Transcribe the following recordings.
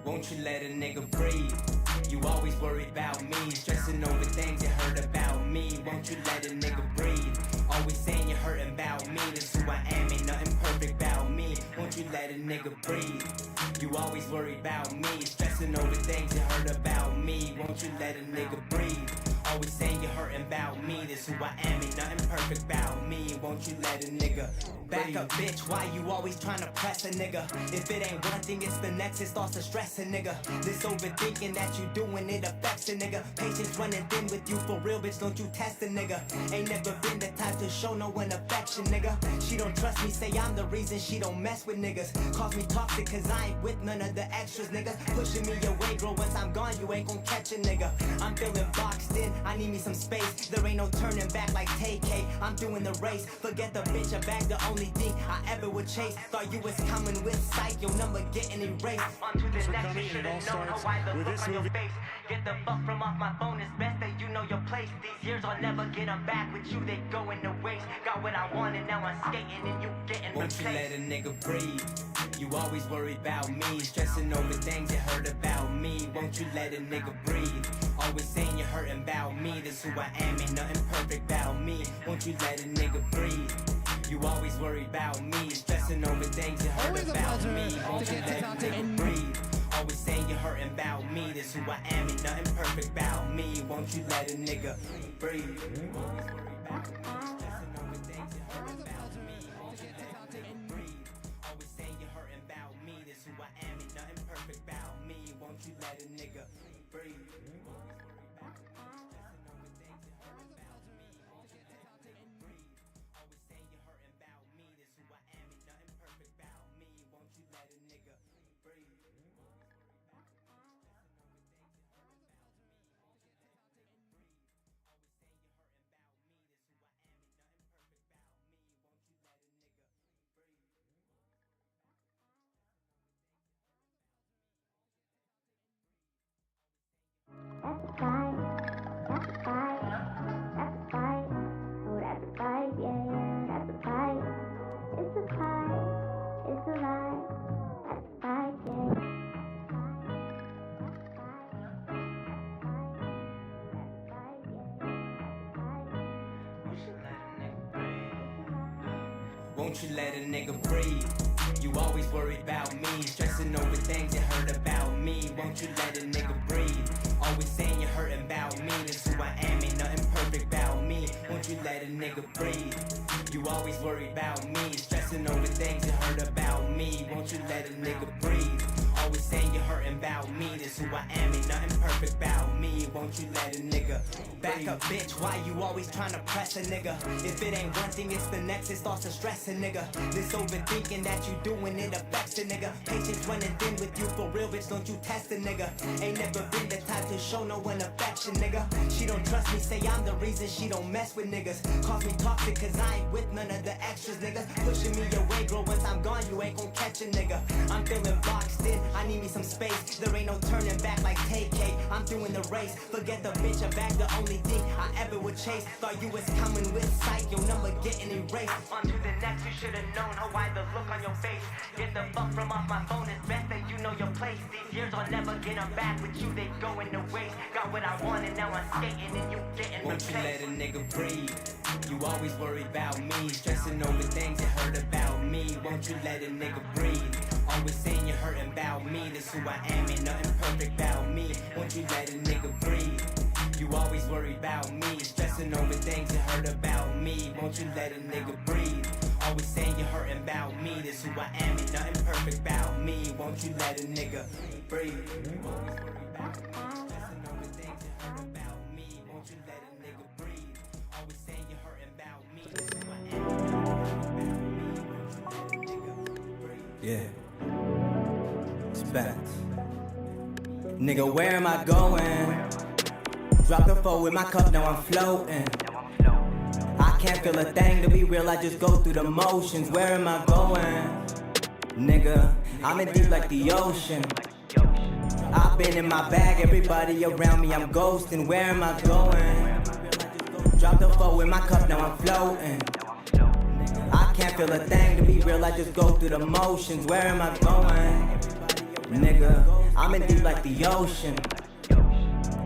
Won't you let a nigga breathe? You always worried about me, stressing over things you heard about me. Won't you let a nigga breathe? Always saying you're hurting about me, that's who I am, ain't nothing perfect about me. Won't you let a nigga breathe? You always worried about me, stressing over things you heard about me. Won't you let a nigga breathe? Always saying you're hurting about me, that's who I am, ain't nothing perfect about me. Won't you let a nigga back up, bitch? Why you always trying to press a nigga? If it ain't one thing, it's the next, it starts to stress a nigga. This overthinking that you doing, it affects a nigga. Patience running thin with you for real, bitch, don't you test a nigga. Ain't never been the type to show no one affection, nigga. She don't trust me, say I'm the reason she don't mess with niggas. Calls me toxic cause I ain't with none of the extras, nigga. Pushing me away, girl, once I'm gone, you ain't gon' catch a nigga. I'm feeling boxed in, I need me some space. There ain't no turning back like TK, I'm doing the race. Forget the bitch, I bag the only thing I ever would chase. Thought you was coming with sight, your number getting erased. On to the next, you should've known how I the look on your face. Get the fuck from off my phone, it's best that you know your place. These years I'll never get them back with you, they go in the waste. Got what I want and now I'm skating and you getting replaced. Won't you let a nigga breathe? You always worried about me, stressing over things you heard about me. Won't you let a nigga breathe? Always saying you're hurting about me, that's who I am, ain't nothing perfect about me. Won't you let a nigga breathe? You always worried about me, stressing over things you heard about me. Won't you let a nigga breathe? Always saying you're hurting about me, that's who I am, ain't nothing perfect about me. Won't you let a nigga breathe? You always worried about me, stressing over things you heard about me. Won't you let a nigga breathe? Always saying you're hurting about me, that's who I am, ain't nothing perfect about me. Won't you let a nigga breathe? Won't you let a nigga breathe? You always worried about me, stressing over things you heard about me. Won't you let a nigga breathe? Always saying you're hurting about me, that's who I am, ain't nothing perfect about me. Won't you let a nigga breathe? You always worried about me, stressing over things you heard about me. Won't you let a nigga breathe? Always saying you're hurting about me, that's who I am, ain't nothing perfect about me. Won't you let a nigga back up, bitch? Why you always trying to press a nigga? If it ain't one thing, it's the next, it starts to stress a nigga. This overthinking that you doing, it affects a nigga. Patience running thin with you for real, bitch, don't you test a nigga. Ain't never been the type to show no one affection, nigga. She don't trust me, say I'm the reason she don't mess with niggas. Calls me toxic cause I ain't with none of the extras, nigga. Pushing me away, girl, once I'm gone, you ain't gon' catch a nigga. I'm feeling boxed in, I need me some space. There ain't no turning back like TK, I'm doing the race. Forget the bitch, I bag the only thing I ever would chase. Thought you was coming with sight, your number getting erased. On to the next, you should've known how I the look on your face. Get the fuck from off my phone, it's best that you know your place. These years I'll never get them back with you, they go in the waste. Got what I want and now I'm skating and you getting replaced. Won't you let a nigga breathe? You always worried about me, stressing over things you heard about me. Won't you let a nigga breathe? Always saying you're hurting about me, that's who I am, ain't nothing perfect about me. Won't you let a nigga breathe? You always worried about me, stressing over things you heard about me. Won't you let a nigga breathe? Always saying you're hurting about me, that's who I am, ain't nothing perfect about me. Won't you let a nigga breathe? You always worried about me, stressing over things you heard about me. Won't you let a nigga breathe? Always saying you're hurting about me, that's who I am, ain't nothing perfect about me. Won't you let a nigga breathe? Yeah. It's back. Nigga, where am I going? Drop the four with my cup, now I'm floating. I can't feel a thing, to be real, I just go through the motions. Where am I going? Nigga, I'm in deep like the ocean. I've been in my bag, everybody around me, I'm ghosting. Where am I going? Drop the four with my cup, now I'm floating. I can't feel a thing, to be real, I just go through the motions. Where am I going? Nigga, I'm in deep like the ocean.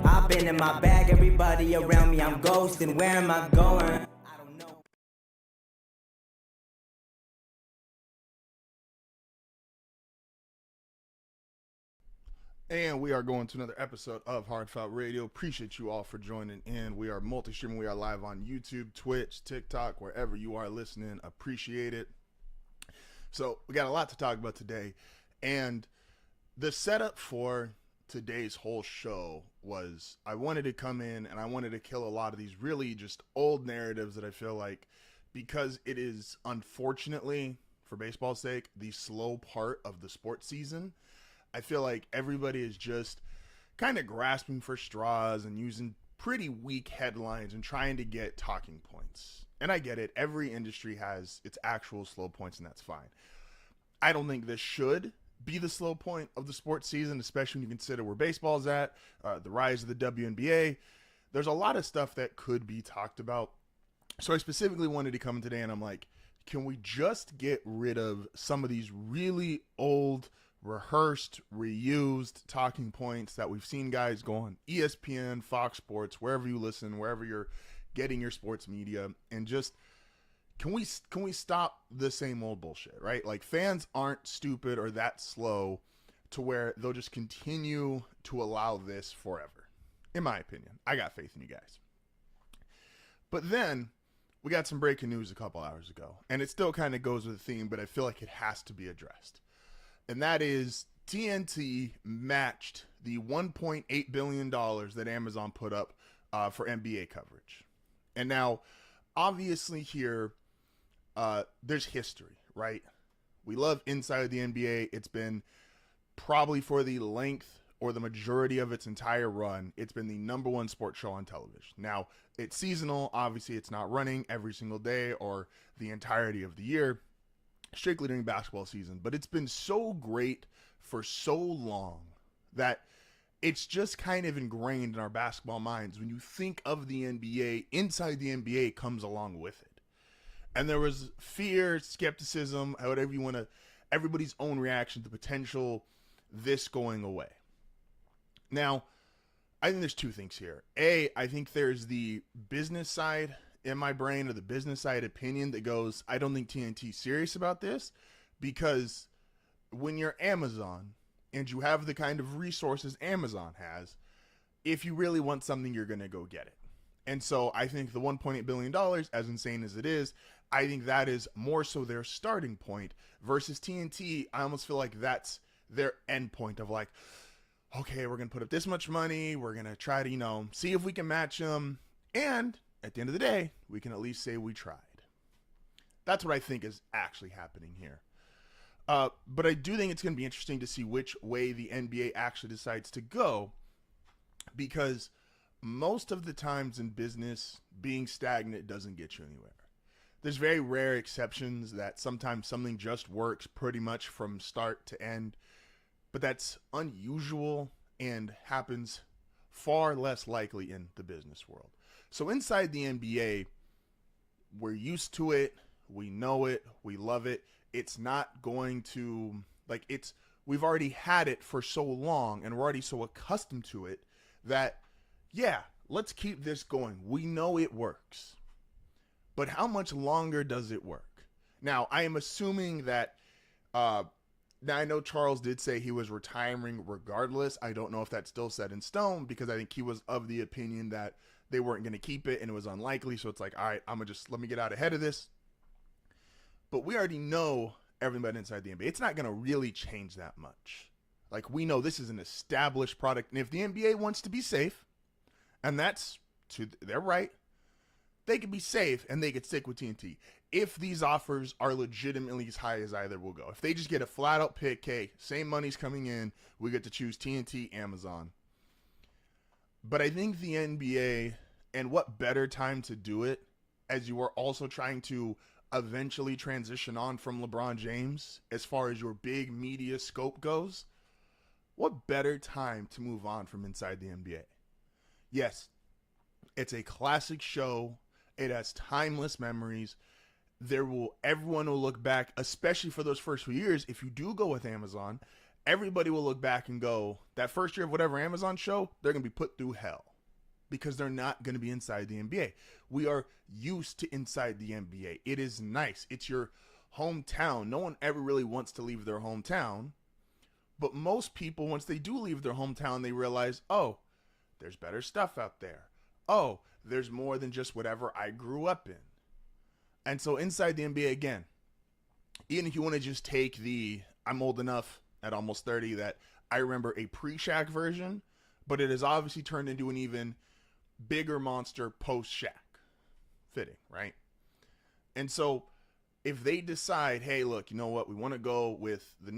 I've been in my bag, everybody around me, I'm ghosting. Where am I going? I don't know. And we are going to another episode of HardFoul Radio. Appreciate you all for joining in. We are multi-streaming. We are live on YouTube, Twitch, TikTok, wherever you are listening. Appreciate it. So we got a lot to talk about today. And the setup for today's whole show was I wanted to come in and I wanted to kill a lot of these really just old narratives that I feel like, because it is unfortunately, for baseball's sake, the slow part of the sports season. I feel like everybody is just kind of grasping for straws and using pretty weak headlines and trying to get talking points. And I get it. Every industry has its actual slow points, and that's fine. I don't think this should be the slow point of the sports season, especially when you consider where baseball's at, the rise of the WNBA. There's a lot of stuff that could be talked about. So I specifically wanted to come in today, and I'm like, can we just get rid of some of these really old, rehearsed, reused talking points that we've seen guys go on ESPN, Fox Sports, wherever you listen, wherever you're getting your sports media, and just can we stop the same old bullshit, right? Like, fans aren't stupid or that slow to where they'll just continue to allow this forever. In my opinion, I got faith in you guys. But then we got some breaking news a couple hours ago, and it still kind of goes with the theme, but I feel like it has to be addressed. And that is TNT matched the $1.8 billion that Amazon put up for NBA coverage. And now, obviously here, there's history, right? We love Inside the NBA. It's been probably for the length or the majority of its entire run, it's been the number one sports show on television. Now, it's seasonal. Obviously, it's not running every single day or the entirety of the year, strictly during basketball season, but it's been so great for so long that it's just kind of ingrained in our basketball minds. When you think of the NBA, Inside the NBA comes along with it. And there was fear, skepticism, whatever you want to, everybody's own reaction to potential this going away. Now, I think there's two things here. A, I think there's the business side in my brain, or the business side opinion that goes, I don't think TNT's serious about this, because when you're Amazon and you have the kind of resources Amazon has, if you really want something, you're going to go get it. And so I think the $1.8 billion, as insane as it is, I think that is more so their starting point versus TNT. I almost feel like that's their end point of like, okay, we're going to put up this much money. We're going to try to, see if we can match them. And at the end of the day, we can at least say we tried. That's what I think is actually happening here. But I do think it's going to be interesting to see which way the NBA actually decides to go, because most of the times in business, being stagnant doesn't get you anywhere. There's very rare exceptions that sometimes something just works pretty much from start to end, but that's unusual and happens far less likely in the business world. So inside the NBA, we're used to it, we know it, we love it. It's not going to, we've already had it for so long and we're already so accustomed to it that, yeah, let's keep this going. We know it works. But how much longer does it work? Now, I am assuming that, now I know Charles did say he was retiring regardless. I don't know if that's still set in stone, because I think he was of the opinion that they weren't going to keep it and it was unlikely. So it's like, all right, I'm going to just let me get out ahead of this. But we already know everybody inside the NBA. It's not going to really change that much. Like, we know this is an established product. And if the NBA wants to be safe, and that's to their right, they could be safe and they could stick with TNT. If these offers are legitimately as high as either will go. If they just get a flat out pick, hey, same money's coming in, we get to choose TNT, Amazon. But I think the NBA, and what better time to do it, as you are also trying to eventually transition on from LeBron James as far as your big media scope goes, what better time to move on from inside the NBA? Yes, it's a classic show. It has timeless memories. Everyone will look back, especially for those first few years, if you do go with Amazon, everybody will look back and go, that first year of whatever Amazon show, they're going to be put through hell because they're not going to be inside the NBA. We are used to inside the NBA. It is nice. It's your hometown. No one ever really wants to leave their hometown. But most people, once they do leave their hometown, they realize, oh, there's better stuff out there. Oh, there's more than just whatever I grew up in. And so inside the NBA, again, even if you want to just take I'm old enough at almost 30 that I remember a pre-Shaq version, but it has obviously turned into an even bigger monster post-Shaq. Fitting, right? And so if they decide, hey, look, you know what, we want to go with we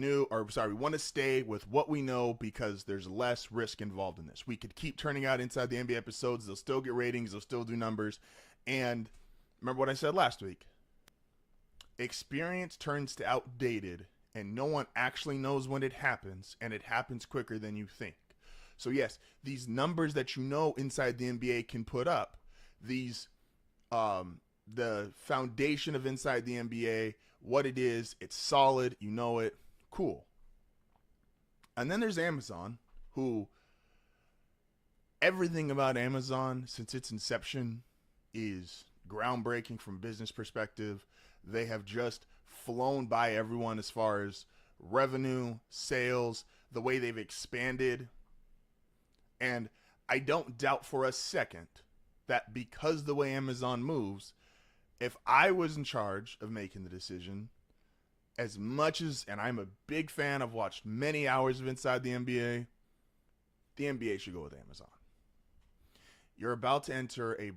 want to stay with what we know because there's less risk involved in this. We could keep turning out Inside the NBA episodes. They'll still get ratings. They'll still do numbers. And remember what I said last week. Experience turns to outdated, and no one actually knows when it happens, and it happens quicker than you think. So yes, these numbers that you know Inside the NBA can put up, these the foundation of Inside the NBA, what it is, it's solid, you know it, cool. And then there's Amazon, who everything about Amazon since its inception is groundbreaking from a business perspective. They have just flown by everyone as far as revenue, sales, the way they've expanded. And I don't doubt for a second that because the way Amazon moves, if I was in charge of making the decision, as much as, and I'm a big fan, I've watched many hours of Inside the NBA should go with Amazon. You're about to enter a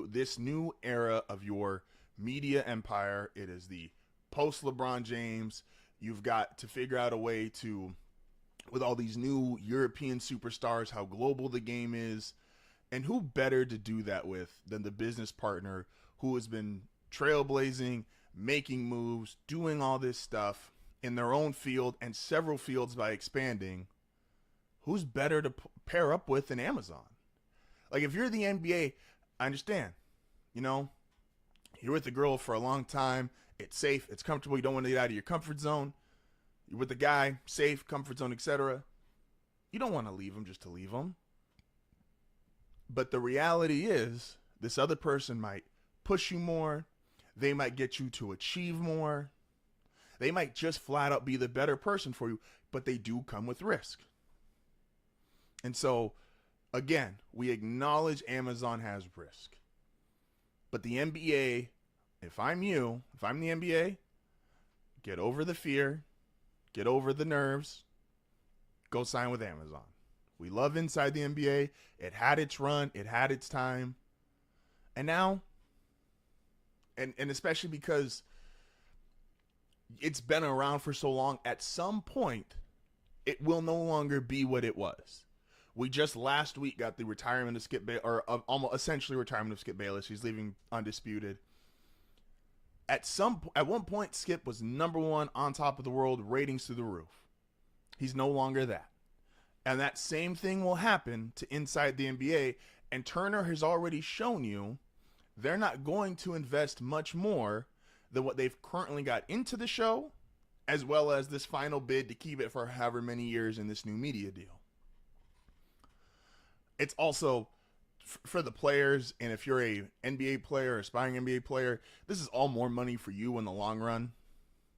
this new era of your media empire. It is the post LeBron James. You've got to figure out a way to, with all these new European superstars, how global the game is. And who better to do that with than the business partner who has been trailblazing, making moves, doing all this stuff in their own field and several fields by expanding. Who's better to pair up with than Amazon? Like, if you're the NBA, I understand. You know, you're with the girl for a long time. It's safe. It's comfortable. You don't want to get out of your comfort zone. You're with the guy, safe, comfort zone, etc. You don't want to leave him just to leave him. But the reality is, this other person might push you more. They might get you to achieve more. They might just flat out be the better person for you, but they do come with risk. And so, again, we acknowledge Amazon has risk. But the NBA, if I'm the NBA, get over the fear, get over the nerves, go sign with Amazon. We love Inside the NBA. It had its run. It had its time. And now, and especially because it's been around for so long, at some point, it will no longer be what it was. We just last week got the retirement of Skip Bayless, or almost essentially retirement of Skip Bayless. He's leaving undisputed. At one point, Skip was number one on top of the world, ratings through the roof. He's no longer that. And that same thing will happen to Inside the NBA. And Turner has already shown you they're not going to invest much more than what they've currently got into the show, as well as this final bid to keep it for however many years in this new media deal. It's also for the players, and if you're a NBA player, aspiring NBA player, this is all more money for you in the long run.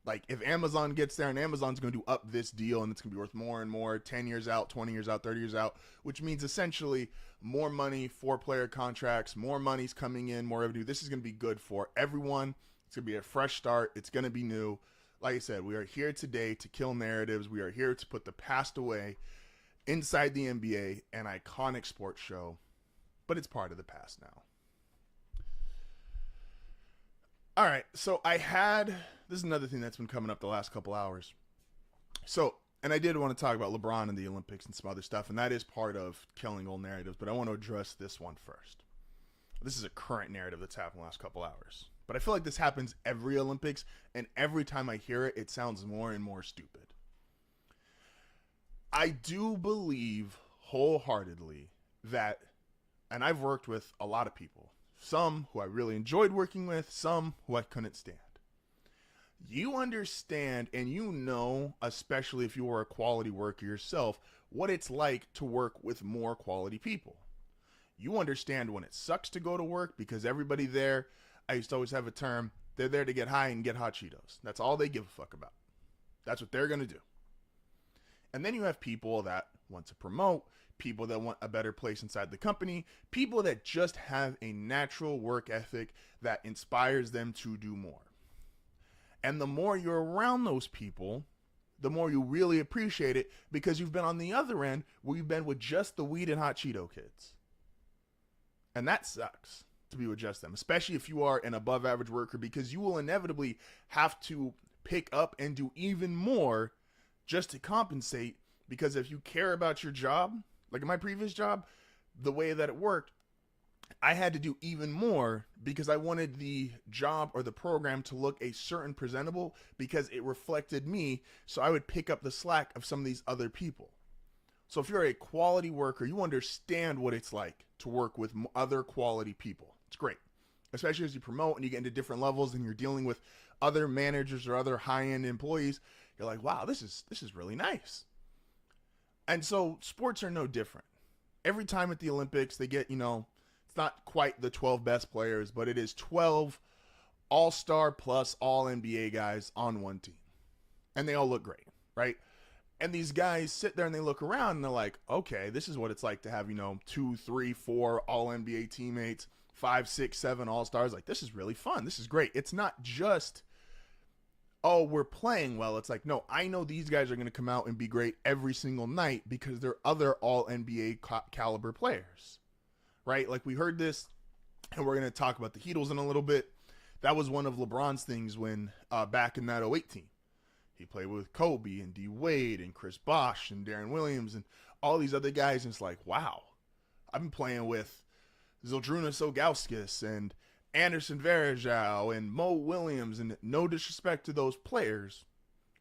Like, if Amazon gets there, and Amazon's going to up this deal, and it's going to be worth more and more, 10 years out, 20 years out, 30 years out, which means essentially more money for player contracts, more money's coming in, more revenue. This is going to be good for everyone. It's going to be a fresh start. It's going to be new. Like I said, we are here today to kill narratives. We are here to put the past away. Inside the NBA, an iconic sports show, but it's part of the past now. All right, so this is another thing that's been coming up the last couple hours. So, and I did want to talk about LeBron and the Olympics and some other stuff, and that is part of killing old narratives, but I want to address this one first. This is a current narrative that's happened the last couple hours. But I feel like this happens every Olympics, and every time I hear it, it sounds more and more stupid. I do believe wholeheartedly that, and I've worked with a lot of people, some who I really enjoyed working with, some who I couldn't stand. You understand, and you know, especially if you are a quality worker yourself, what it's like to work with more quality people. You understand when it sucks to go to work because everybody there, I used to always have a term, they're there to get high and get hot Cheetos. That's all they give a fuck about. That's what they're going to do. And then you have people that want to promote, people that want a better place inside the company, people that just have a natural work ethic that inspires them to do more. And the more you're around those people, the more you really appreciate it because you've been on the other end where you've been with just the weed and hot Cheeto kids. And that sucks to be with just them, especially if you are an above average worker, because you will inevitably have to pick up and do even more just to compensate. Because if you care about your job, like in my previous job, the way that it worked, I had to do even more because I wanted the job or the program to look a certain presentable because it reflected me. So I would pick up the slack of some of these other people. So if you're a quality worker, you understand what it's like to work with other quality people. It's great, especially as you promote and you get into different levels and you're dealing with other managers or other high-end employees. You're like, wow, this is really nice. And so sports are no different. Every time at the Olympics, they get, it's not quite the 12 best players, but it is 12 all-star plus all-NBA guys on one team. And they all look great, right? And these guys sit there and they look around and they're like, okay, this is what it's like to have, 2, 3, 4 all-NBA teammates, 5, 6, 7 all-stars. Like, this is really fun. This is great. It's not just, oh, we're playing well. It's like, no, I know these guys are going to come out and be great every single night because they're other all-NBA caliber players, right? Like, we heard this, and we're going to talk about the Heatles in a little bit. That was one of LeBron's things when back in that 08 team. He played with Kobe and D. Wade and Chris Bosh and Darren Williams and all these other guys. And it's like, wow, I've been playing with Zydrunas Ilgauskas and Anderson Varejao and Mo Williams, and no disrespect to those players,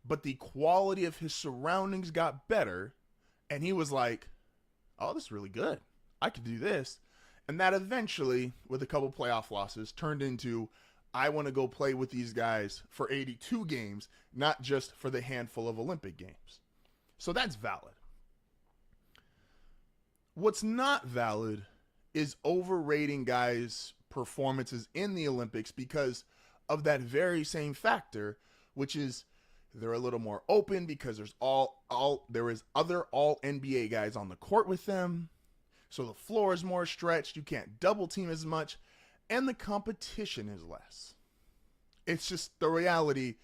but the quality of his surroundings got better. And he was like, oh, this is really good. I could do this. And that eventually, with a couple playoff losses, turned into, I want to go play with these guys for 82 games, not just for the handful of Olympic games. So that's valid. What's not valid is overrating guys' performances in the Olympics because of that very same factor, which is they're a little more open because there is other all NBA guys on the court with them. So the floor is more stretched. You can't double team as much. And the competition is less. It's just the reality.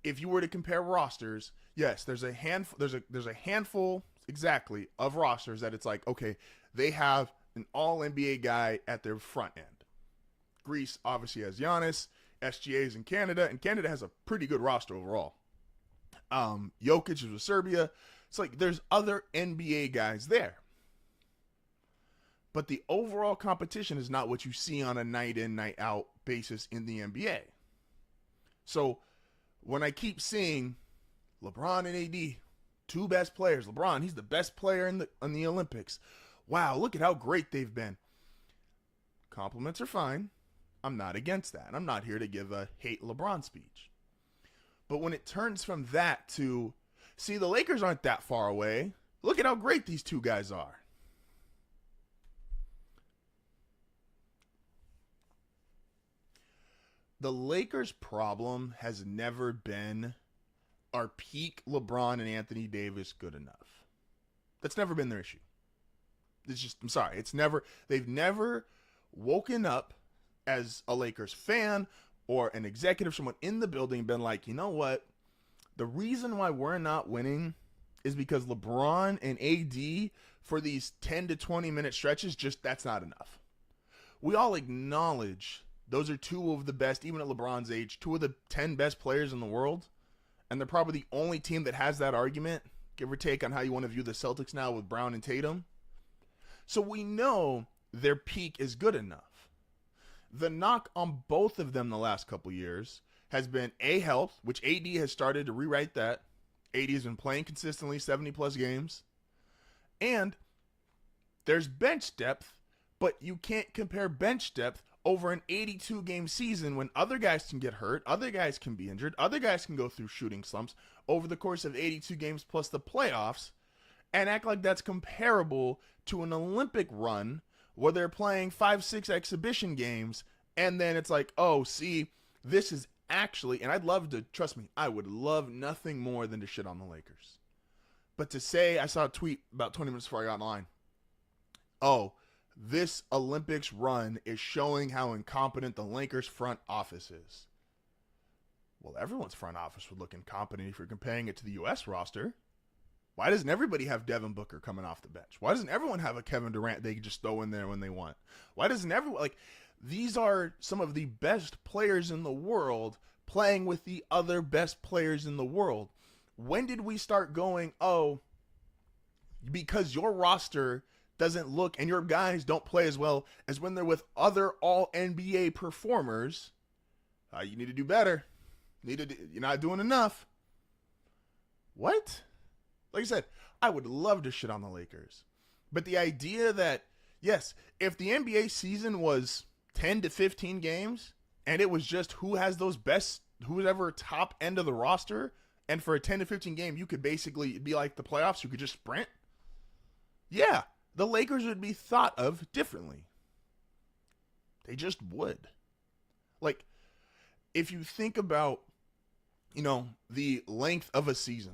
If you were to compare rosters, yes, there's a handful exactly of rosters that it's like, okay, they have an all NBA guy at their front end. Greece obviously has Giannis, SGA is in Canada, and Canada has a pretty good roster overall. Jokic is with Serbia. It's like there's other NBA guys there. But the overall competition is not what you see on a night in, night out basis in the NBA. So when I keep seeing LeBron and AD, two best players, LeBron, he's the best player in the Olympics. Wow, look at how great they've been. Compliments are fine. I'm not against that. I'm not here to give a hate LeBron speech. But when it turns from that to, see, the Lakers aren't that far away. Look at how great these two guys are. The Lakers' problem has never been, are peak LeBron and Anthony Davis good enough? That's never been their issue. It's just, I'm sorry, they've never woken up as a Lakers fan or an executive, someone in the building, been like, you know what? The reason why we're not winning is because LeBron and AD for these 10 to 20 minute stretches, that's not enough. We all acknowledge those are two of the best, even at LeBron's age, two of the 10 best players in the world. And they're probably the only team that has that argument, give or take on how you want to view the Celtics now with Brown and Tatum. So we know their peak is good enough. The knock on both of them the last couple years has been health, which AD has started to rewrite that. AD has been playing consistently 70-plus games. And there's bench depth, but you can't compare bench depth over an 82-game season when other guys can get hurt, other guys can be injured, other guys can go through shooting slumps over the course of 82 games plus the playoffs, and act like that's comparable to an Olympic run where they're playing 5-6 exhibition games, and then it's like, oh, see, this is actually, and I'd love to, trust me, I would love nothing more than to shit on the Lakers. But to say, I saw a tweet about 20 minutes before I got online, oh, this Olympics run is showing how incompetent the Lakers front office is. Well, everyone's front office would look incompetent if you're comparing it to the U.S. roster. Why doesn't everybody have Devin Booker coming off the bench? Why doesn't everyone have a Kevin Durant they can just throw in there when they want? Why doesn't everyone, like, these are some of the best players in the world playing with the other best players in the world. When did we start going, oh, because your roster doesn't look and your guys don't play as well as when they're with other all-NBA performers, you need to do better. You're not doing enough. What? Like I said, I would love to shit on the Lakers. But the idea that, yes, if the NBA season was 10 to 15 games and it was just who has those best, whoever top end of the roster, and for a 10 to 15 game, you could basically be like the playoffs, you could just sprint. Yeah, the Lakers would be thought of differently. They just would. Like, if you think about, the length of a season,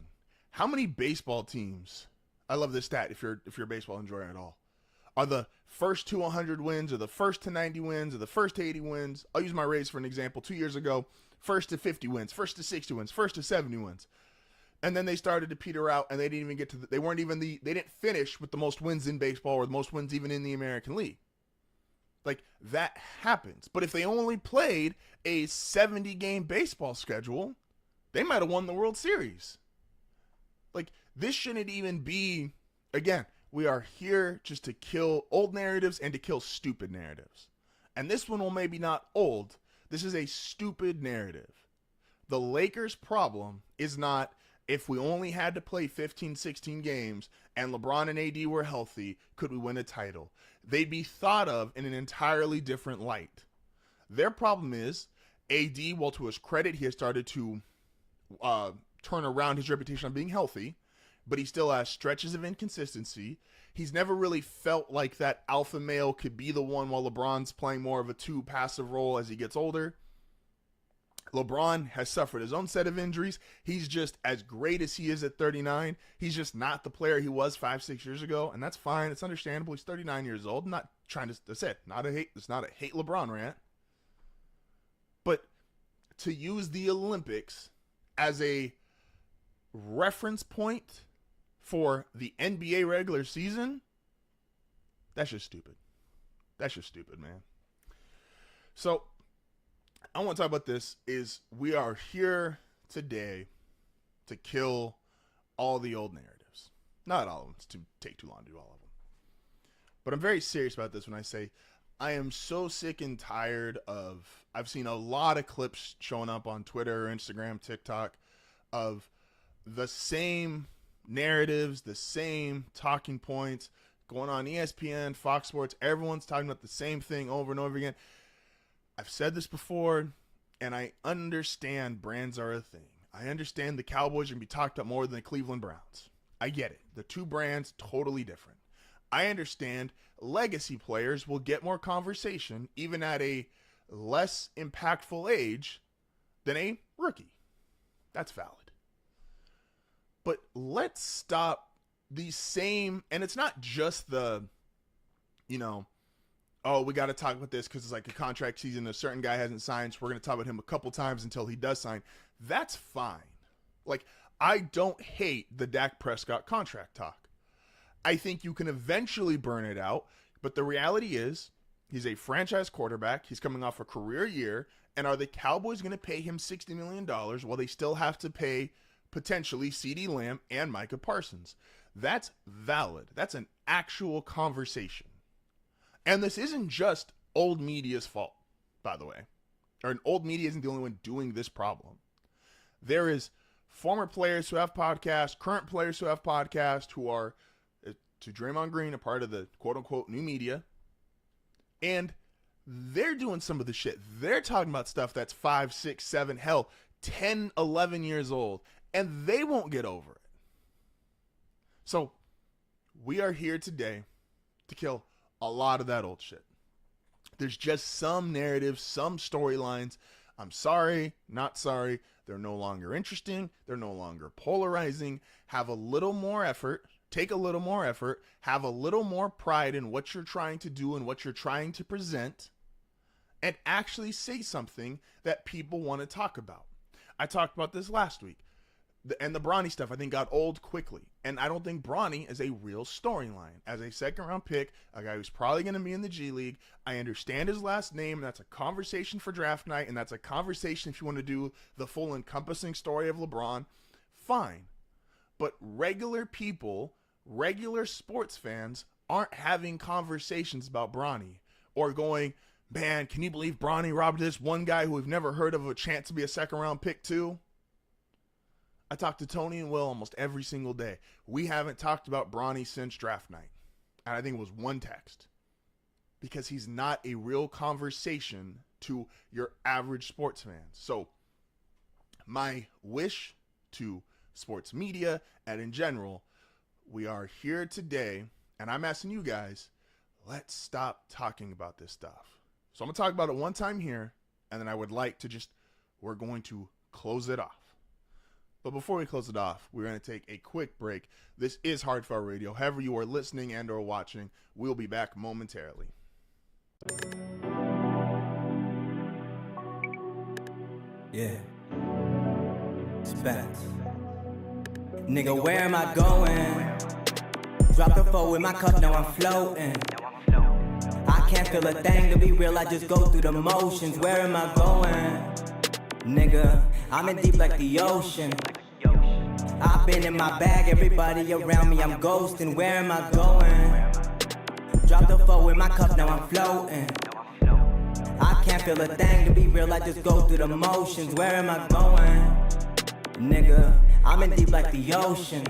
how many baseball teams, I love this stat if you're a baseball enjoyer at all, are the first to 100 wins or the first to 90 wins or the first to 80 wins? I'll use my Rays for an example. 2 years ago, first to 50 wins, first to 60 wins, first to 70 wins. And then they started to peter out and they didn't even get to, they didn't finish with the most wins in baseball or the most wins even in the American League. Like, that happens. But if they only played a 70-game baseball schedule, they might have won the World Series. Like, this shouldn't even be, again, we are here just to kill old narratives and to kill stupid narratives. And this one will maybe not old. This is a stupid narrative. The Lakers' problem is not if we only had to play 15, 16 games and LeBron and AD were healthy, could we win a title? They'd be thought of in an entirely different light. Their problem is AD, well, to his credit, he has started to turn around his reputation on being healthy, but he still has stretches of inconsistency. He's never really felt like that alpha male could be the one while LeBron's playing more of a two passive role as he gets older. LeBron has suffered his own set of injuries. He's just as great as he is at 39. He's just not the player he was 5-6 years ago, and that's fine. It's understandable. He's 39 years old. I'm not trying to, that's it. It's not a hate LeBron rant. But to use the Olympics as a reference point for the NBA regular season, that's just stupid. That's just stupid, man. So I want to talk about this is we are here today to kill all the old narratives. Not all of them. It's to take too long to do all of them. But I'm very serious about this when I say I am so sick and tired of, I've seen a lot of clips showing up on Twitter, Instagram, TikTok of the same narratives, the same talking points going on ESPN, Fox Sports. Everyone's talking about the same thing over and over again. I've said this before, and I understand brands are a thing. I understand the Cowboys are going to be talked about more than the Cleveland Browns. I get it. The two brands, totally different. I understand legacy players will get more conversation even at a less impactful age than a rookie. That's valid. But let's stop the same, and it's not just the, oh, we got to talk about this because it's like a contract season. A certain guy hasn't signed, so we're going to talk about him a couple times until he does sign. That's fine. Like, I don't hate the Dak Prescott contract talk. I think you can eventually burn it out, but the reality is he's a franchise quarterback. He's coming off a career year, and are the Cowboys going to pay him $60 million while they still have to pay potentially CeeDee Lamb and Micah Parsons? That's valid. That's an actual conversation. And this isn't just old media's fault, by the way. Or old media isn't the only one doing this problem. There is former players who have podcasts, current players who have podcasts who are, to Draymond Green, a part of the quote-unquote new media. And they're doing some of the shit. They're talking about stuff that's 5, 6, 7, hell, 10, 11 years old, and they won't get over it. So we are here today to kill a lot of that old shit. There's just some narratives, some storylines. I'm sorry, not sorry. They're no longer interesting. They're no longer polarizing. Have a little more effort. Take a little more effort. Have a little more pride in what you're trying to do and what you're trying to present. And actually say something that people want to talk about. I talked about this last week. And the Bronny stuff, I think, got old quickly. And I don't think Bronny is a real storyline. As a second-round pick, a guy who's probably going to be in the G League, I understand his last name, and that's a conversation for draft night, and that's a conversation if you want to do the full encompassing story of LeBron. Fine. But regular people, regular sports fans, aren't having conversations about Bronny. Or going, man, can you believe Bronny robbed this one guy who we've never heard of a chance to be a second-round pick too? I talk to Tony and Will almost every single day. We haven't talked about Bronny since draft night. And I think it was one text. Because he's not a real conversation to your average sports fan. So, my wish to sports media and in general, we are here today, and I'm asking you guys, let's stop talking about this stuff. So I'm going to talk about it one time here, and then I would like to we're going to close it off. But before we close it off, we're going to take a quick break. This is HardFoul Radio. However you are listening and or watching, we'll be back momentarily. Yeah. It's facts. Nigga, where am I going? Drop the four with my cup, now I'm floating. I can't feel a thing, to be real, I just go through the motions. Where am I going? Nigga, I'm in deep like the ocean. I've been in my bag, everybody around me, I'm ghosting. Where am I going? Drop the four with my cup, now I'm floating. I can't feel a thing, to be real, I just go through the motions. Where am I going? Nigga, I'm in deep like the ocean.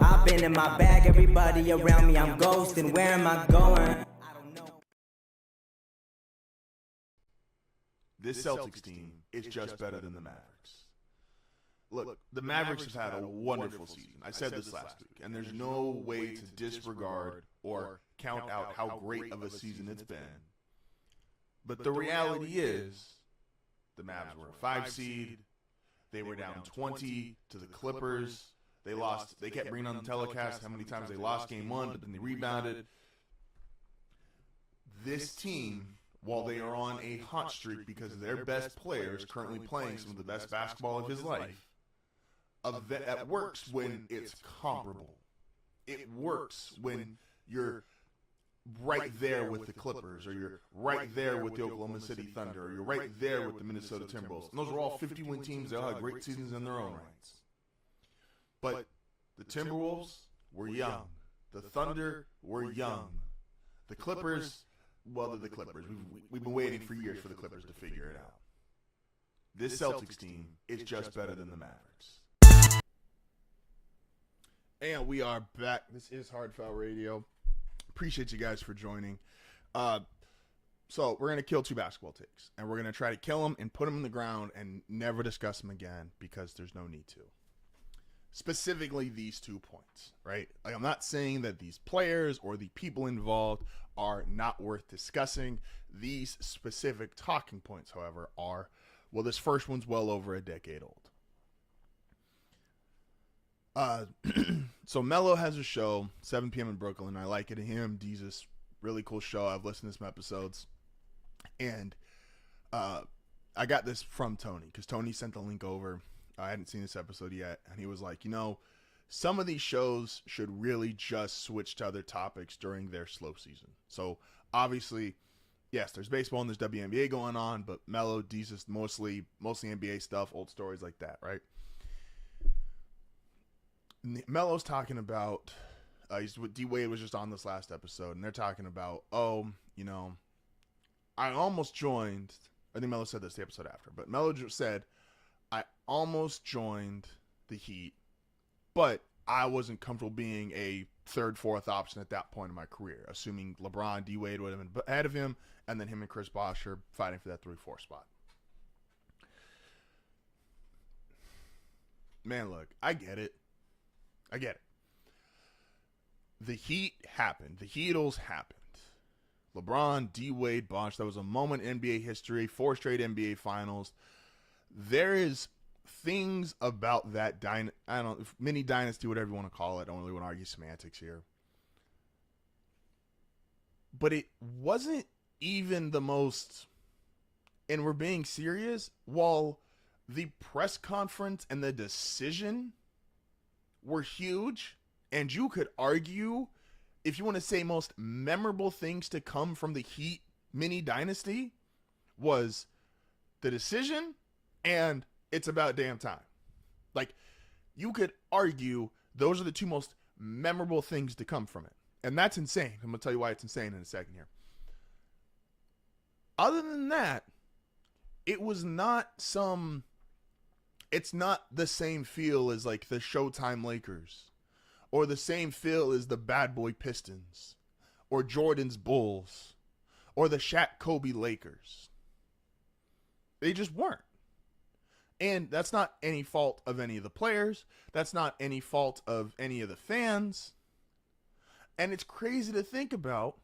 I've been in my bag, everybody around me, I'm ghosting. Where am I going? This Celtics team is just better than the Mavericks. Look, the Mavericks have had a wonderful season. I said this last week, and there's no way to disregard or count out how great of a season it's been. But the reality is, the Mavs were a 5 seed. They were down 20 to the Clippers. They lost. They kept bringing on the telecast how many times they lost game 1, but then they rebounded. This team, while they are on a hot streak because their best player is currently playing some of the best basketball of his life, that works when it's comparable. It works when you're right there with the Clippers, or you're right there with the Oklahoma City Thunder, or you're right there with the Minnesota Timberwolves. And those are all 50-win teams. They all have great seasons in their own rights. But the Timberwolves were young. The Thunder were young. The Clippers, well, they're the Clippers. We've been waiting for years for the Clippers to figure it out. This Celtics team is just better than the Mavericks. And we are back. This is HardFoul Radio. Appreciate you guys for joining. So we're going to kill 2 basketball takes. And we're going to try to kill them and put them in the ground and never discuss them again because there's no need to. Specifically these 2 points, right? Like, I'm not saying that these players or the people involved are not worth discussing. These specific talking points, however, are, well, this first one's well over a decade old. So Melo has a show, 7 p.m. in Brooklyn. I like it. Him, Jesus, really cool show. I've listened to some episodes. And I got this from Tony because Tony sent the link over. I hadn't seen this episode yet. And he was like, some of these shows should really just switch to other topics during their slow season. So obviously, yes, there's baseball and there's WNBA going on, but Melo, Jesus, mostly NBA stuff, old stories like that, right? Melo's talking about, D-Wade was just on this last episode, and they're talking about, I almost joined, I think Melo said this the episode after, but Melo said, I almost joined the Heat, but I wasn't comfortable being a third, fourth option at that point in my career, assuming LeBron, D-Wade would have been ahead of him, and then him and Chris Bosh are fighting for that 3-4 spot. Man, look, I get it. The Heat happened. The Heatles happened. LeBron, D-Wade, Bosh. That was a moment in NBA history. 4 straight NBA finals. There is things about that mini dynasty, whatever you want to call it. I don't really want to argue semantics here. But it wasn't even the most, and we're being serious, while the press conference and the decision were huge, and you could argue, if you want to say most memorable things to come from the Heat mini dynasty, was the decision and it's about damn time. Like, you could argue those are the 2 most memorable things to come from it. And that's insane. I'm going to tell you why it's insane in a second here. Other than that, it's not the same feel as like the Showtime Lakers, or the same feel as the Bad Boy Pistons, or Jordan's Bulls, or the Shaq Kobe Lakers. They just weren't. And that's not any fault of any of the players. That's not any fault of any of the fans. And it's crazy to think about,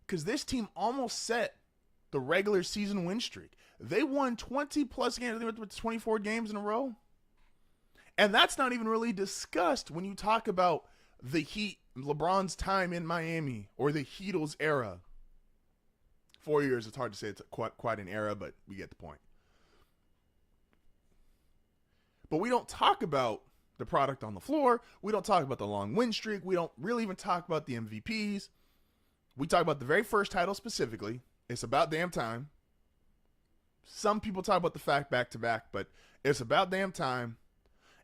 because this team almost set the regular season win streak. They won 20-plus games. They went with 24 games in a row. And that's not even really discussed when you talk about the Heat, LeBron's time in Miami, or the Heatles era. 4 years, it's hard to say it's quite an era, but we get the point. But we don't talk about the product on the floor. We don't talk about the long win streak. We don't really even talk about the MVPs. We talk about the very first title specifically. It's about damn time. Some people talk about the fact back-to-back, but it's about damn time.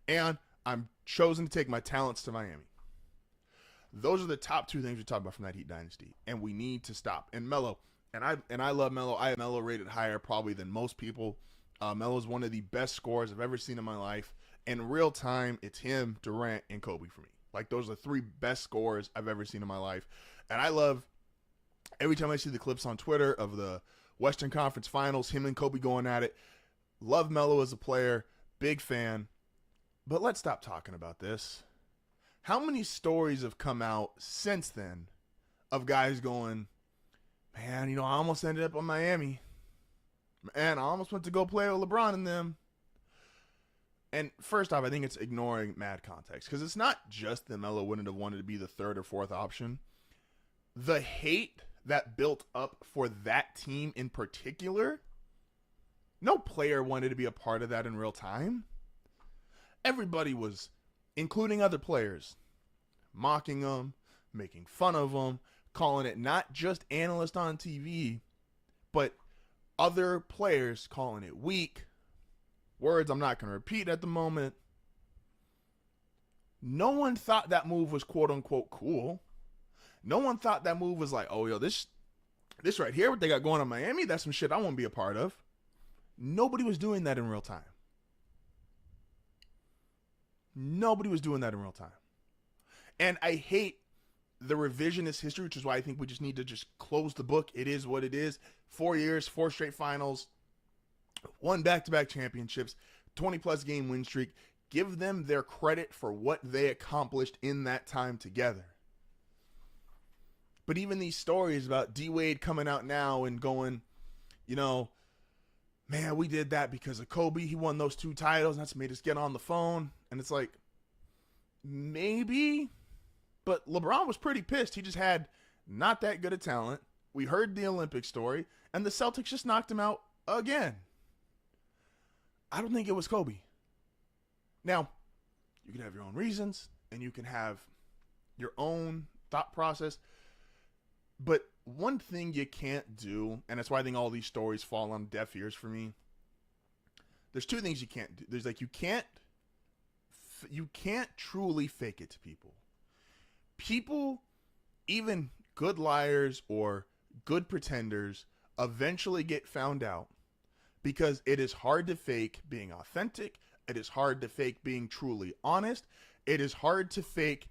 And I'm chosen to take my talents to Miami. Those are the top 2 things we talk about from that Heat dynasty. And we need to stop. And Melo, and I love Melo. I have Melo rated higher probably than most people. Melo is one of the best scorers I've ever seen in my life. In real time, it's him, Durant, and Kobe for me. Like, those are the 3 best scorers I've ever seen in my life. And I love, every time I see the clips on Twitter of the Western Conference Finals, him and Kobe going at it. Love Melo as a player. Big fan. But let's stop talking about this. How many stories have come out since then of guys going, man, I almost ended up on Miami. Man, I almost went to go play with LeBron and them. And first off, I think it's ignoring mad context, because it's not just that Melo wouldn't have wanted to be the 3rd or 4th option. The hate that built up for that team in particular, no player wanted to be a part of that in real time. Everybody was, including other players, mocking them, making fun of them, calling it not just analysts on TV, but other players calling it weak. Words I'm not going to repeat at the moment. No one thought that move was quote unquote cool. No one thought that move was like, oh, yo, this right here, what they got going on in Miami, that's some shit I want to be a part of. Nobody was doing that in real time. Nobody was doing that in real time. And I hate the revisionist history, which is why I think we just need to just close the book. It is what it is. 4 years, 4 straight finals, 1 back-to-back championships, 20-plus game win streak. Give them their credit for what they accomplished in that time together. But even these stories about D-Wade coming out now and going, man, we did that because of Kobe. He won those 2 titles. That's made us get on the phone. And it's like, maybe, but LeBron was pretty pissed. He just had not that good a talent. We heard the Olympic story, and the Celtics just knocked him out again. I don't think it was Kobe. Now, you can have your own reasons, and you can have your own thought process. But one thing you can't do, and that's why I think all these stories fall on deaf ears for me. There's 2 things you can't do. There's like, you can't truly fake it to people. People, even good liars or good pretenders, eventually get found out, because it is hard to fake being authentic. It is hard to fake being truly honest. It is hard to fake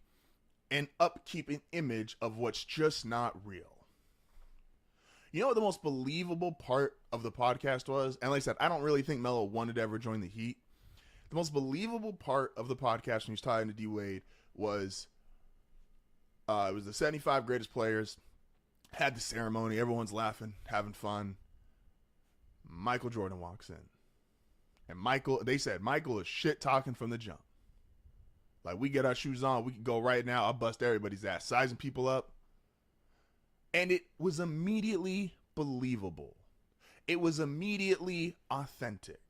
and upkeep an image of what's just not real. You know what the most believable part of the podcast was? And like I said, I don't really think Melo wanted to ever join the Heat. The most believable part of the podcast when he was talking to D-Wade was it was the 75 greatest players, had the ceremony, everyone's laughing, having fun. Michael Jordan walks in. And they said Michael is shit talking from the jump. Like, we get our shoes on, we can go right now, I'll bust everybody's ass, sizing people up. And it was immediately believable. It was immediately authentic.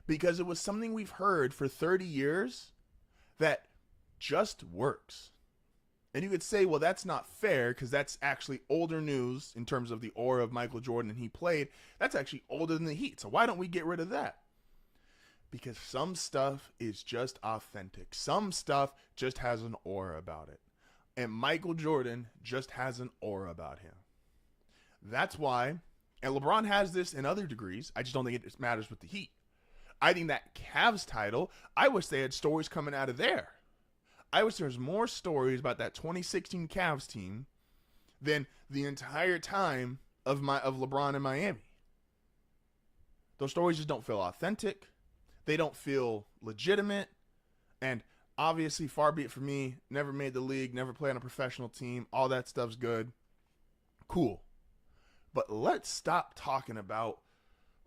Because it was something we've heard for 30 years that just works. And you could say, well, that's not fair because that's actually older news in terms of the aura of Michael Jordan and he played. That's actually older than the Heat. So why don't we get rid of that? Because some stuff is just authentic. Some stuff just has an aura about it. And Michael Jordan just has an aura about him. That's why, and LeBron has this in other degrees. I just don't think it matters with the Heat. I think that Cavs title, I wish they had stories coming out of there. I wish there was more stories about that 2016 Cavs team than the entire time of LeBron in Miami. Those stories just don't feel authentic. They don't feel legitimate. And obviously, far be it from me, never made the league, never played on a professional team. All that stuff's good. Cool. But let's stop talking about,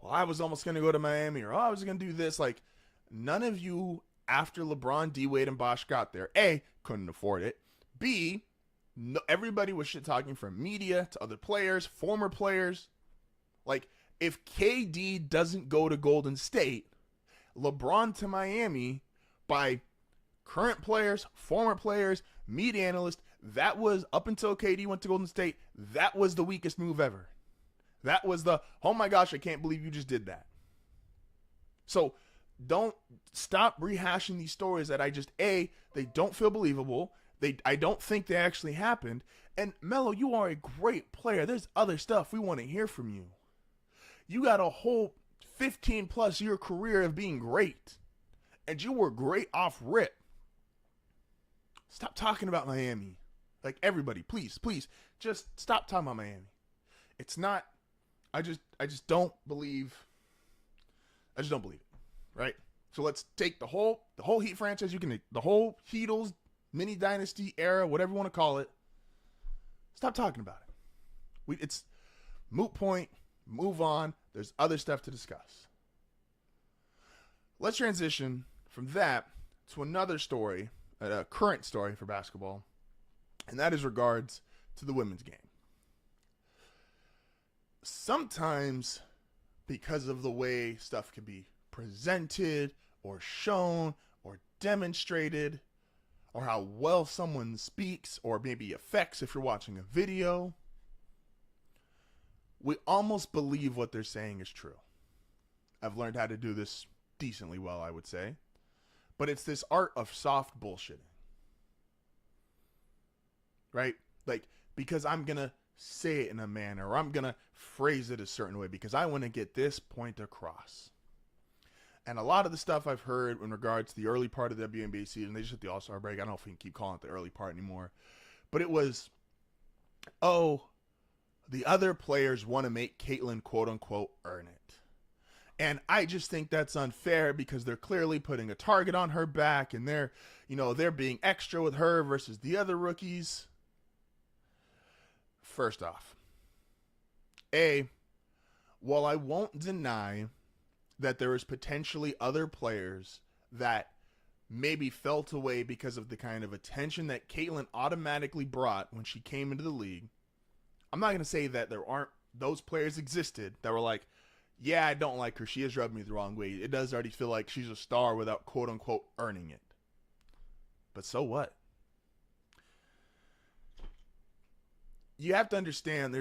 well, I was almost going to go to Miami, or, oh, I was going to do this. Like, none of you, after LeBron, D-Wade, and Bosh got there, A, couldn't afford it. B, no, everybody was shit talking from media to other players, former players. Like, if KD doesn't go to Golden State, LeBron to Miami, by current players, former players, media analysts, that was, up until KD went to Golden State, that was the weakest move ever. That was the, oh my gosh, I can't believe you just did that. So don't stop rehashing these stories that they don't feel believable. I don't think they actually happened. And Melo, you are a great player. There's other stuff we want to hear from you. You got a whole 15 plus year career of being great. And you were great off rip. Stop talking about Miami. Like, everybody, please, just stop talking about Miami. It's not, I just don't believe it, right? So let's take the whole Heat franchise, the whole Heatles mini dynasty era, whatever you want to call it. Stop talking about it. It's moot point, move on. There's other stuff to discuss. Let's transition from that to another story, a current story for basketball, and that is regards to the women's game. Sometimes, because of the way stuff can be presented or shown or demonstrated, or how well someone speaks or maybe affects if you're watching a video, we almost believe what they're saying is true. I've learned how to do this decently well, I would say. But it's this art of soft bullshitting. Right? Like, because I'm going to say it in a manner, or I'm going to phrase it a certain way because I want to get this point across. And a lot of the stuff I've heard in regards to the early part of the WNBA season, they just hit the All-Star break. I don't know if we can keep calling it the early part anymore. But it was, oh, the other players want to make Caitlyn, quote unquote, earn it. And I just think that's unfair because they're clearly putting a target on her back and they're being extra with her versus the other rookies. First off, while I won't deny that there is potentially other players that maybe felt away because of the kind of attention that Caitlyn automatically brought when she came into the league, I'm not going to say that there aren't those players existed that were like, yeah, I don't like her. She has rubbed me the wrong way. It does already feel like she's a star without quote unquote earning it. But so what? You have to understand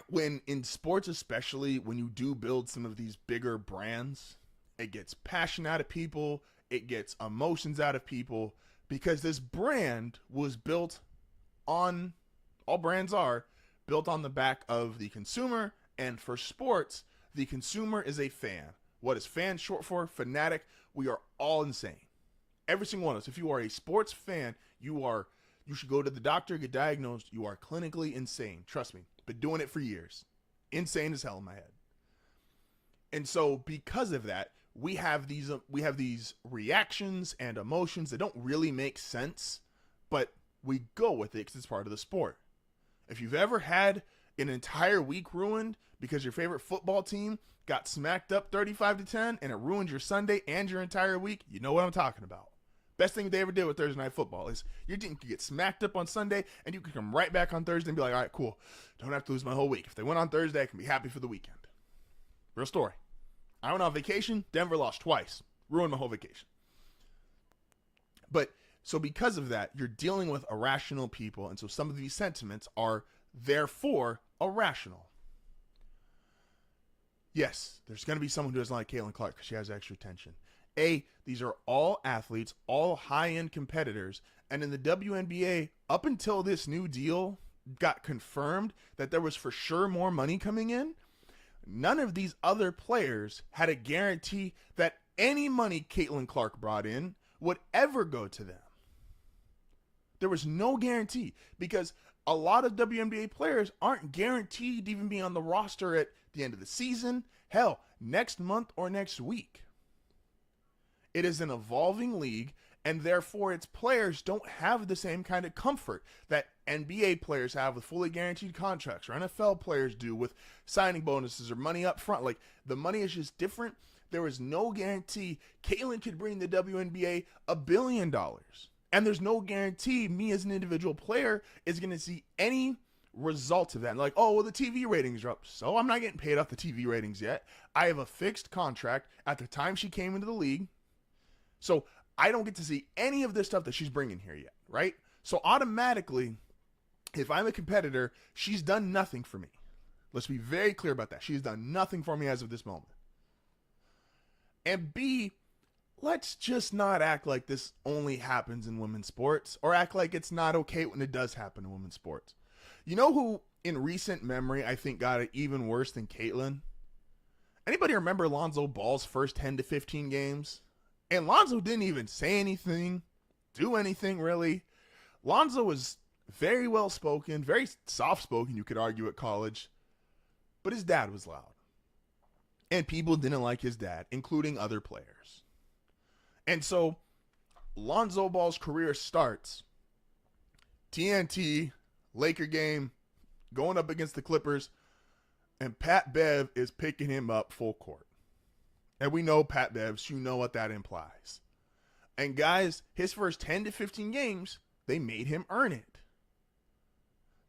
when in sports, especially when you do build some of these bigger brands, it gets passion out of people. It gets emotions out of people because this brand was built on, all brands are built on the back of the consumer. And for sports, the consumer is a fan. What is fan short for? Fanatic. We are all insane. Every single one of us. If you are a sports fan, you should go to the doctor, get diagnosed. You are clinically insane. Trust me. Been doing it for years. Insane as hell in my head. And so because of that, we have these reactions and emotions that don't really make sense, but we go with it because it's part of the sport. If you've ever had an entire week ruined because your favorite football team got smacked up 35-10 and it ruined your Sunday and your entire week, you know what I'm talking about. Best thing they ever did with Thursday Night Football is your team could get smacked up on Sunday and you can come right back on Thursday and be like, all right, cool. Don't have to lose my whole week. If they went on Thursday, I can be happy for the weekend. Real story. I went on vacation. Denver lost twice. Ruined my whole vacation. But so because of that, you're dealing with irrational people. And so some of these sentiments are therefore irrational. Yes, there's going to be someone who doesn't like Caitlin Clark because she has extra attention. These are all athletes, all high-end competitors. And in the WNBA, up until this new deal got confirmed that there was for sure more money coming in, none of these other players had a guarantee that any money Caitlin Clark brought in would ever go to them. There was no guarantee because a lot of WNBA players aren't guaranteed to even be on the roster at the end of the season, hell, next month or next week. It is an evolving league, and therefore its players don't have the same kind of comfort that NBA players have with fully guaranteed contracts or NFL players do with signing bonuses or money up front. Like, the money is just different. There is no guarantee Caitlin could bring the WNBA $1 billion. And there's no guarantee me as an individual player is going to see any results of that. And like, oh, well, the TV ratings are up. So I'm not getting paid off the TV ratings yet. I have a fixed contract at the time she came into the league. So I don't get to see any of this stuff that she's bringing here yet, right? So automatically, if I'm a competitor, she's done nothing for me. Let's be very clear about that. She's done nothing for me as of this moment. And B, let's just not act like this only happens in women's sports or act like it's not okay when it does happen in women's sports. You know who in recent memory I think got it even worse than Caitlin? Anybody remember Lonzo Ball's first 10 to 15 games? And Lonzo didn't even say anything, do anything really. Lonzo was very well spoken, very soft spoken, you could argue, at college. But his dad was loud. And people didn't like his dad, including other players. And so Lonzo Ball's career starts. TNT, Laker game, going up against the Clippers, and Pat Bev is picking him up full court. And we know Pat Bevs, you know what that implies. And guys, his first 10 to 15 games, they made him earn it.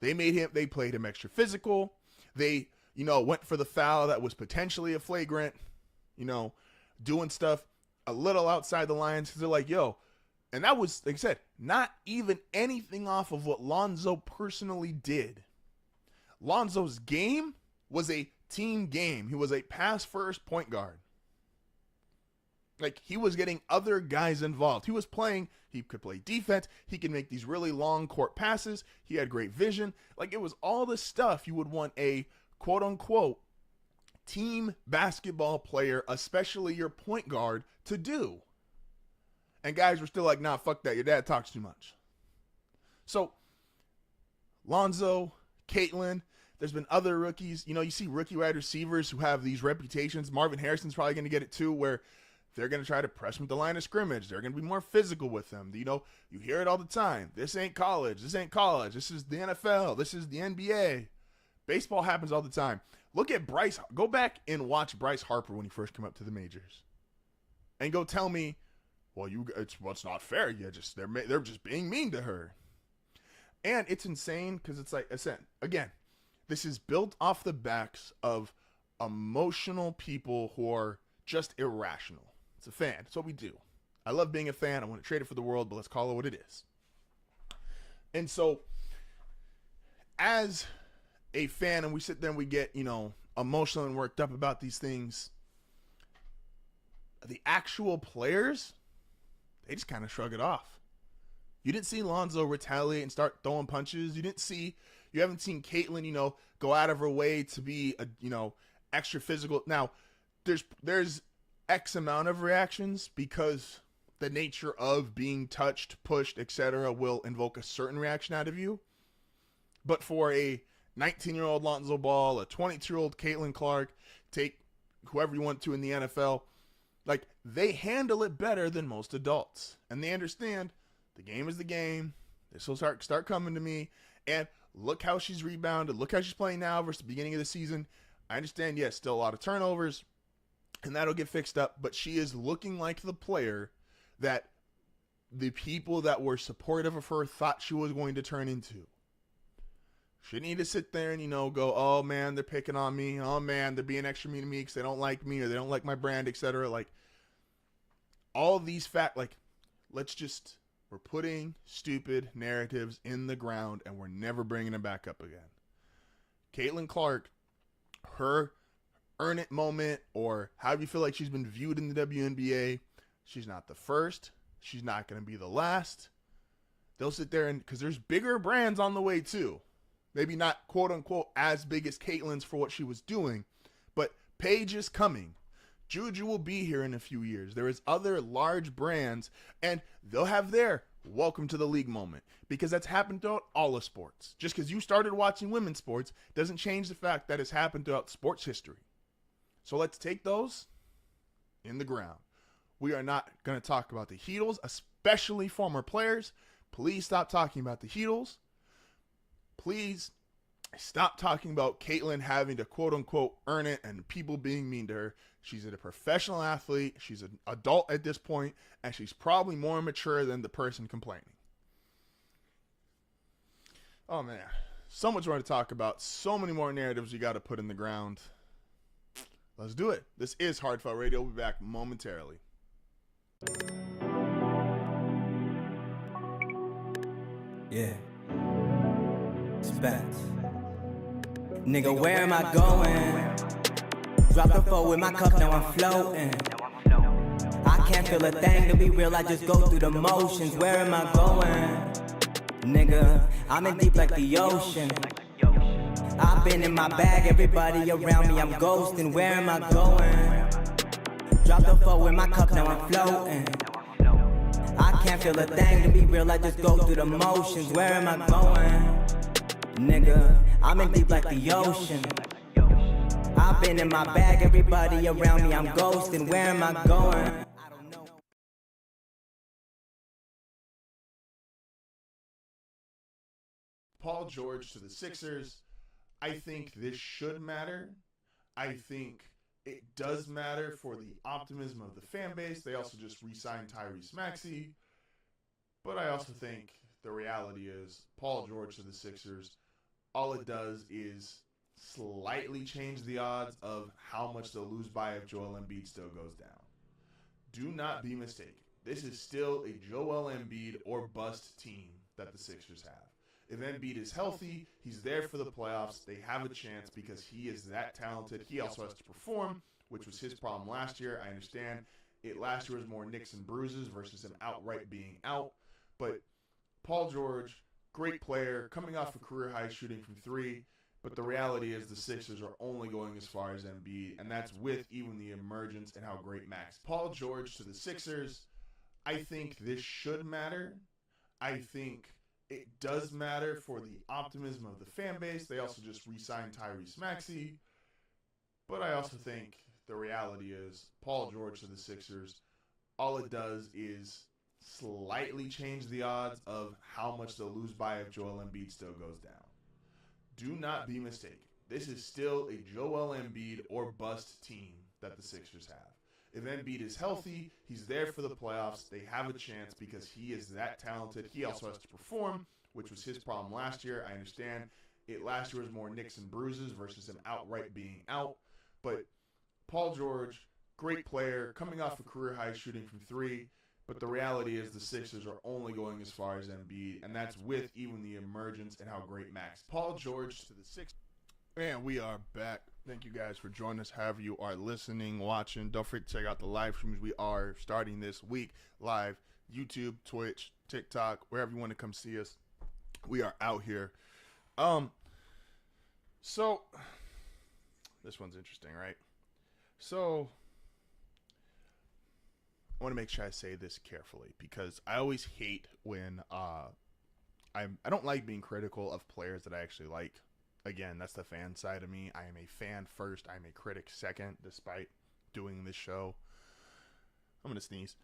They played him extra physical. They, went for the foul that was potentially a flagrant, doing stuff a little outside the lines. Because they're like, yo, and that was, like I said, not even anything off of what Lonzo personally did. Lonzo's game was a team game. He was a pass-first point guard. Like, he was getting other guys involved. He could play defense. He could make these really long court passes. He had great vision. Like, it was all the stuff you would want a quote-unquote team basketball player, especially your point guard, to do. And guys were still like, nah, fuck that. Your dad talks too much. So, Lonzo, Caitlin, there's been other rookies. You see rookie wide receivers who have these reputations. Marvin Harrison's probably going to get it too, where they're going to try to press them at the line of scrimmage. They're going to be more physical with them. You hear it all the time. This ain't college. This ain't college. This is the NFL. This is the NBA. Baseball happens all the time. Look at Bryce. Go back and watch Bryce Harper when he first came up to the majors. And go tell me, well, it's not fair. They're just being mean to her. And it's insane because it's like, again, this is built off the backs of emotional people who are just irrational. It's a fan. That's what we do. I love being a fan. I want to trade it for the world, but let's call it what it is. And so, as a fan, and we sit there and we get, emotional and worked up about these things, the actual players, they just kind of shrug it off. You didn't see Lonzo retaliate and start throwing punches. You haven't seen Caitlin, go out of her way to be, extra physical. Now, there's X amount of reactions because the nature of being touched, pushed, etc. will invoke a certain reaction out of you. But for a 19-year-old Lonzo Ball, a 22-year-old Caitlin Clark, take whoever you want to in the NFL, like, they handle it better than most adults. And they understand the game is the game. This will start coming to me. And look how she's rebounded. Look how she's playing now versus the beginning of the season. I understand, yes, still a lot of turnovers, and that'll get fixed up. But she is looking like the player that the people that were supportive of her thought she was going to turn into. She didn't need to sit there and, go, oh, man, they're picking on me. Oh, man, they're being extra mean to me because they don't like me or they don't like my brand, etc. Like, all these we're putting stupid narratives in the ground and we're never bringing them back up again. Caitlin Clark, her earn it moment, or how do you feel like she's been viewed in the WNBA, she's not the first. She's not going to be the last. They'll sit there because there's bigger brands on the way too. Maybe not quote unquote as big as Caitlin's for what she was doing, but Paige is coming. Juju will be here in a few years. There is other large brands, and they'll have their welcome to the league moment, because that's happened throughout all of sports. Just because you started watching women's sports doesn't change the fact that it's happened throughout sports history. So let's take those in the ground. We are not going to talk about the Heatles, especially former players. Please stop talking about the Heatles. Please stop talking about Caitlin having to quote unquote earn it and people being mean to her. She's a professional athlete. She's an adult at this point, and she's probably more mature than the person complaining. Oh man, so much more to talk about. So many more narratives you got to put in the ground. Let's do it. This is HardFoul Radio. We'll be back momentarily. Yeah. Spence. Nigga, where am I going? Drop the four with my cup, now I'm floating. I can't feel a thing to be real, I just go through the motions. Where am I going? Nigga, I'm in deep like the ocean. I've been in my bag, everybody around me, I'm ghosting. Where am I going? Drop the four with my cup, now I'm floating. I can't feel a thing to be real, I just go through the motions. Where am I going? Nigga, I'm in deep like the ocean. I've been in my bag, everybody around me, I'm ghosting. Where am I going? Paul George to the Sixers. I think this should matter. I think it does matter for the optimism of the fan base. They also just re-signed Tyrese Maxey. But I also think the reality is Paul George to the Sixers, all it does is slightly change the odds of how much they'll lose by if Joel Embiid still goes down. Do not be mistaken. This is still a Joel Embiid or bust team that the Sixers have. If Embiid is healthy, he's there for the playoffs. They have a chance because he is that talented. He also has to perform, which was his problem last year. I understand it last year was more nicks and bruises versus him outright being out. But Paul George, great player, coming off a career-high shooting from three. But the reality is the Sixers are only going as far as Embiid, and that's with even the emergence and how great Max. Paul George to the Sixers, I think this should matter. I think it does matter for the optimism of the fan base. They also just re-signed Tyrese Maxey. But I also think the reality is Paul George to the Sixers, all it does is slightly change the odds of how much they'll lose by if Joel Embiid still goes down. Do not be mistaken. This is still a Joel Embiid or bust team that the Sixers have. If Embiid is healthy, he's there for the playoffs. They have a chance because he is that talented. He also has to perform, which was his problem last year. I understand it last year was more nicks and bruises versus him outright being out. But Paul George, great player, coming off a career-high shooting from three. But the reality is the Sixers are only going as far as Embiid, and that's with even the emergence and how great Max. Paul George to the Sixers. And we are back. Thank you guys for joining us. However you are listening, watching, don't forget to check out the live streams. We are starting this week live, YouTube, Twitch, TikTok, wherever you want to come see us. We are out here. So this one's interesting, right? So want to make sure I say this carefully because I always hate when I don't like being critical of players that I actually like. Again, that's the fan side of me. I am a fan first. I'm a critic second, despite doing this show. I'm going to sneeze.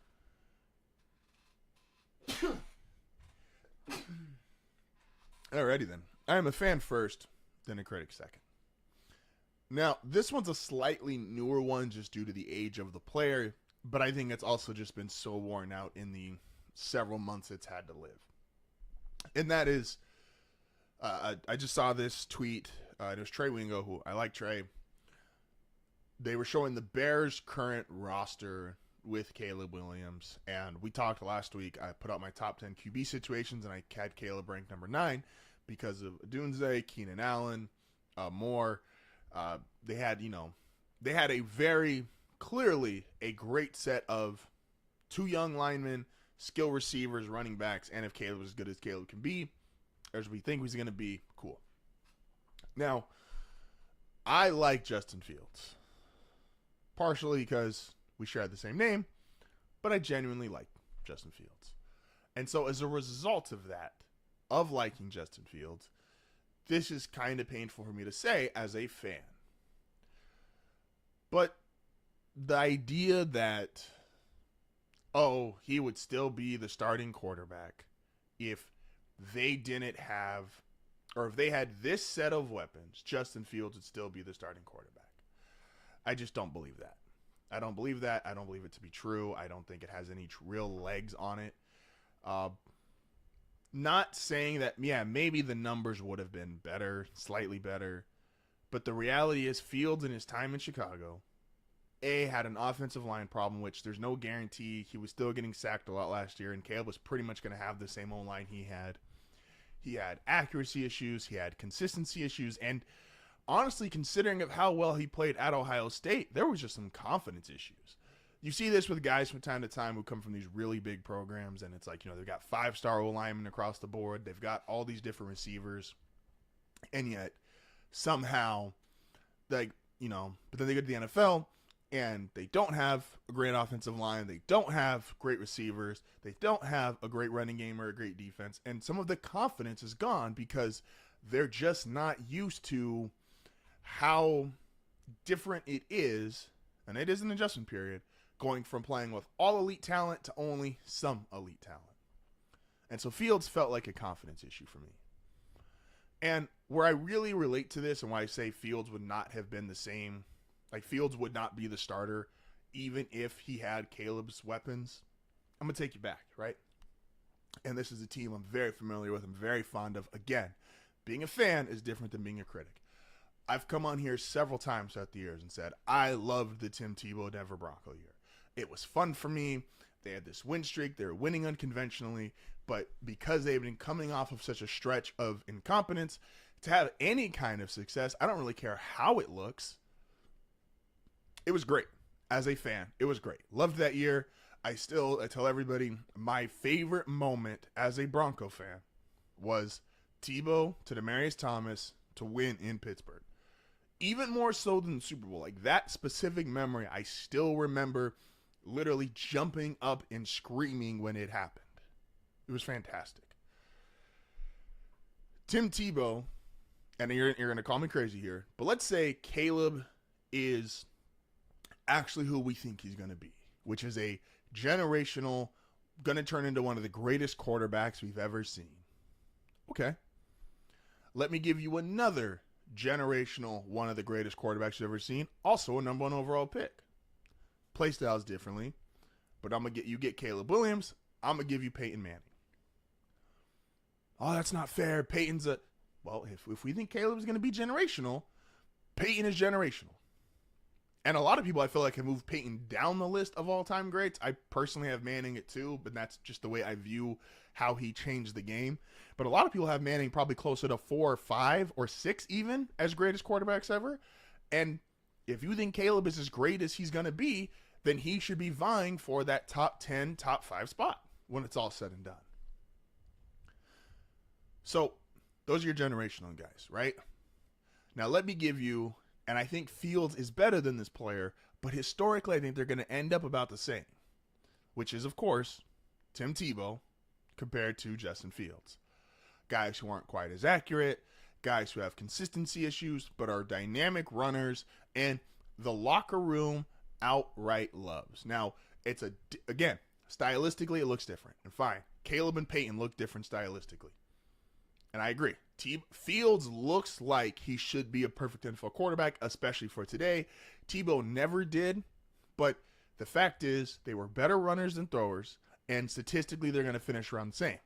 Alrighty then. I am a fan first, then a critic second. Now, this one's a slightly newer one just due to the age of the player, but I think it's also just been so worn out in the several months it's had to live. And that is, I just saw this tweet. It was Trey Wingo, who I like Trey. They were showing the Bears' current roster with Caleb Williams. And we talked last week. I put out my top 10 QB situations, and I had Caleb ranked number 9 because of Dunze, Keenan Allen, Moore. They had a very clearly a great set of 2 young linemen, skill receivers, running backs, and if Caleb is as good as Caleb can be, as we think he's going to be, cool. Now, I like Justin Fields, partially because we share the same name, but I genuinely like Justin Fields. And so as a result of that, of liking Justin Fields, this is kind of painful for me to say as a fan. But the idea that, oh, he would still be the starting quarterback if they didn't have, or if they had this set of weapons, Justin Fields would still be the starting quarterback. I just don't believe that. I don't believe that. I don't believe it to be true. I don't think it has any real legs on it. Not saying that, yeah, maybe the numbers would have been better, slightly better, but the reality is Fields in his time in Chicago, had an offensive line problem, which there's no guarantee. He was still getting sacked a lot last year, and Caleb was pretty much going to have the same old line he had. He had accuracy issues. He had consistency issues. And honestly, considering of how well he played at Ohio State, there was just some confidence issues. You see this with guys from time to time who come from these really big programs, and it's like, they've got 5-star O-linemen across the board. They've got all these different receivers. And yet, somehow, but then they go to the NFL, and they don't have a great offensive line. They don't have great receivers. They don't have a great running game or a great defense. And some of the confidence is gone because they're just not used to how different it is, and it is an adjustment period, going from playing with all elite talent to only some elite talent. And so Fields felt like a confidence issue for me. And where I really relate to this and why I say Fields would not have been the same, like Fields would not be the starter even if he had Caleb's weapons, I'm going to take you back, right? And this is a team I'm very familiar with. I'm very fond of. Again, being a fan is different than being a critic. I've come on here several times throughout the years and said, I loved the Tim Tebow Denver Bronco year. It was fun for me. They had this win streak. They were winning unconventionally. But because they've been coming off of such a stretch of incompetence, to have any kind of success, I don't really care how it looks. It was great. As a fan, it was great. Loved that year. I tell everybody, my favorite moment as a Bronco fan was Tebow to Demaryius Thomas to win in Pittsburgh. Even more so than the Super Bowl. Like that specific memory, I still remember literally jumping up and screaming when it happened. It was fantastic. Tim Tebow, and you're going to call me crazy here, but let's say Caleb is actually who we think he's going to be, which is a generational, going to turn into one of the greatest quarterbacks we've ever seen. Okay. Let me give you another generational, one of the greatest quarterbacks you've ever seen, also a number 1 overall pick. Play styles differently, but you get Caleb Williams, I'm going to give you Peyton Manning. Oh, that's not fair. Peyton's well, if we think Caleb is going to be generational, Peyton is generational. And a lot of people, I feel like, have moved Peyton down the list of all-time greats. I personally have Manning at 2, but that's just the way I view how he changed the game. But a lot of people have Manning probably closer to 4 or 5 or 6 even as greatest quarterbacks ever. And if you think Caleb is as great as he's going to be, then he should be vying for that top 10, top 5 spot when it's all said and done. So those are your generational guys, right? Now let me give you, and I think Fields is better than this player, but historically I think they're going to end up about the same. which is, of course, Tim Tebow compared to Justin Fields. Guys who aren't quite as accurate, guys who have consistency issues, but are dynamic runners, and the locker room outright loves. Now, again, stylistically, it looks different. And fine, Caleb and Peyton look different stylistically. And I agree. Fields looks like he should be a perfect NFL quarterback, especially for today. Tebow never did, but the fact is they were better runners than throwers, and statistically they're going to finish around the same.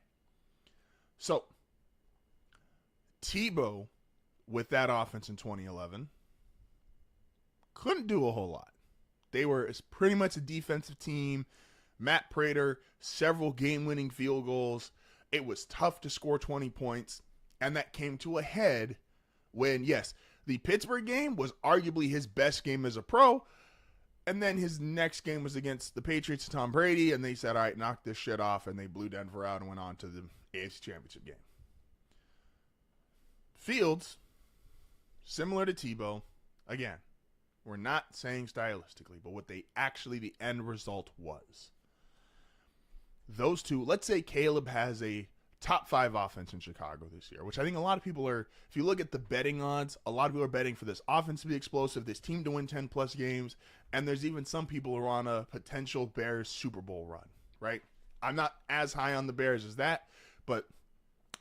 So, Tebow, with that offense in 2011, couldn't do a whole lot. They were pretty much a defensive team. Matt Prater, several game-winning field goals. It was tough to score 20 points, and that came to a head when, yes, the Pittsburgh game was arguably his best game as a pro, and then his next game was against the Patriots and Tom Brady, and they said, all right, knock this shit off, and they blew Denver out and went on to the AFC Championship game. Fields, similar to Tebow, again, we're not saying stylistically, but what the end result was. Those two, let's say Caleb has a top 5 offense in Chicago this year, which I think a lot of people are, if you look at the betting odds, a lot of people are betting for this offense to be explosive, this team to win 10 plus games, and there's even some people who are on a potential Bears Super Bowl run, right? I'm not as high on the Bears as that, but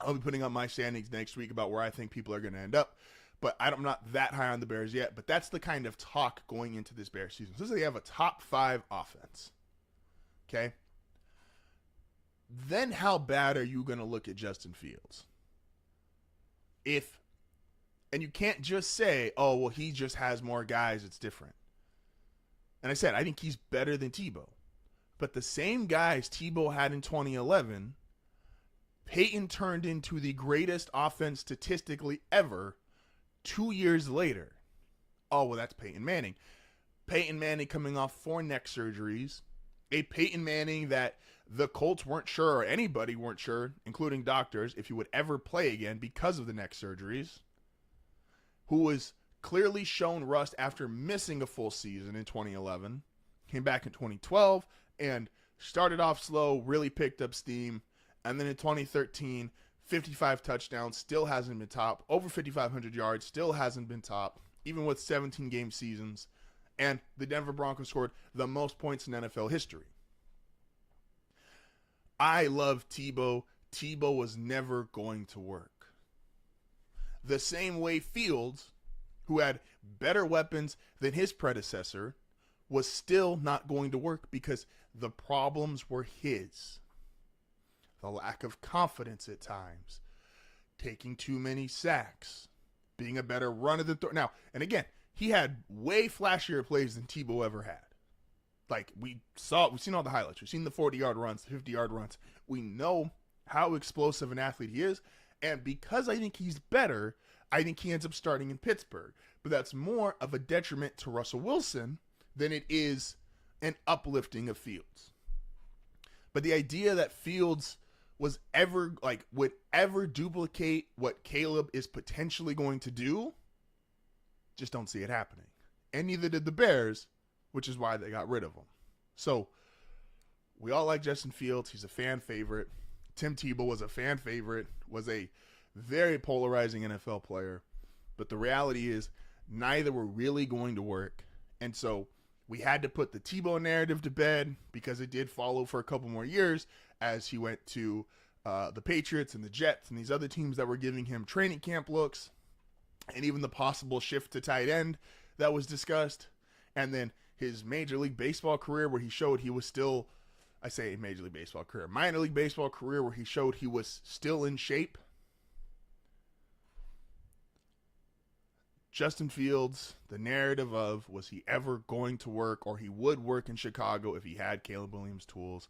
I'll be putting up my standings next week about where I think people are going to end up. But I'm not that high on the Bears yet. But that's the kind of talk going into this Bears season. So they have a top 5 offense. Okay? Then how bad are you going to look at Justin Fields? And you can't just say, oh, well, he just has more guys. It's different. And I said, I think he's better than Tebow. But the same guys Tebow had in 2011, Peyton turned into the greatest offense statistically ever 2 years later. Oh, well, that's Peyton Manning. Peyton Manning coming off 4 neck surgeries. A Peyton Manning that the Colts weren't sure, or anybody weren't sure, including doctors, if he would ever play again because of the neck surgeries. Who was clearly shown rust after missing a full season in 2011. Came back in 2012 and started off slow, really picked up steam. And then in 2013, 55 touchdowns, still hasn't been top. Over 5,500 yards, still hasn't been top, even with 17-game seasons. And the Denver Broncos scored the most points in NFL history. I love Tebow. Tebow was never going to work. The same way Fields, who had better weapons than his predecessor, was still not going to work because the problems were his. The lack of confidence at times, taking too many sacks, being a better runner than thrower. Now, and again, he had way flashier plays than Tebow ever had. Like, we've seen all the highlights. We've seen the 40-yard runs, the 50-yard runs. We know how explosive an athlete he is. And because I think he's better, I think he ends up starting in Pittsburgh. But that's more of a detriment to Russell Wilson than it is an uplifting of Fields. But the idea that Fields would ever duplicate what Caleb is potentially going to do, just don't see it happening. And neither did the Bears, which is why they got rid of him. So, we all like Justin Fields. He's a fan favorite. Tim Tebow was a fan favorite, was a very polarizing NFL player. But the reality is, neither were really going to work. And so, we had to put the Tebow narrative to bed because it did follow for a couple more years as he went to the Patriots and the Jets and these other teams that were giving him training camp looks, and even the possible shift to tight end that was discussed. And then his Major League Baseball career where he showed he was still, I say Major League Baseball career, minor league baseball career where he showed he was still in shape. Justin Fields, the narrative of was he ever going to work, or he would work in Chicago if he had Caleb Williams' tools.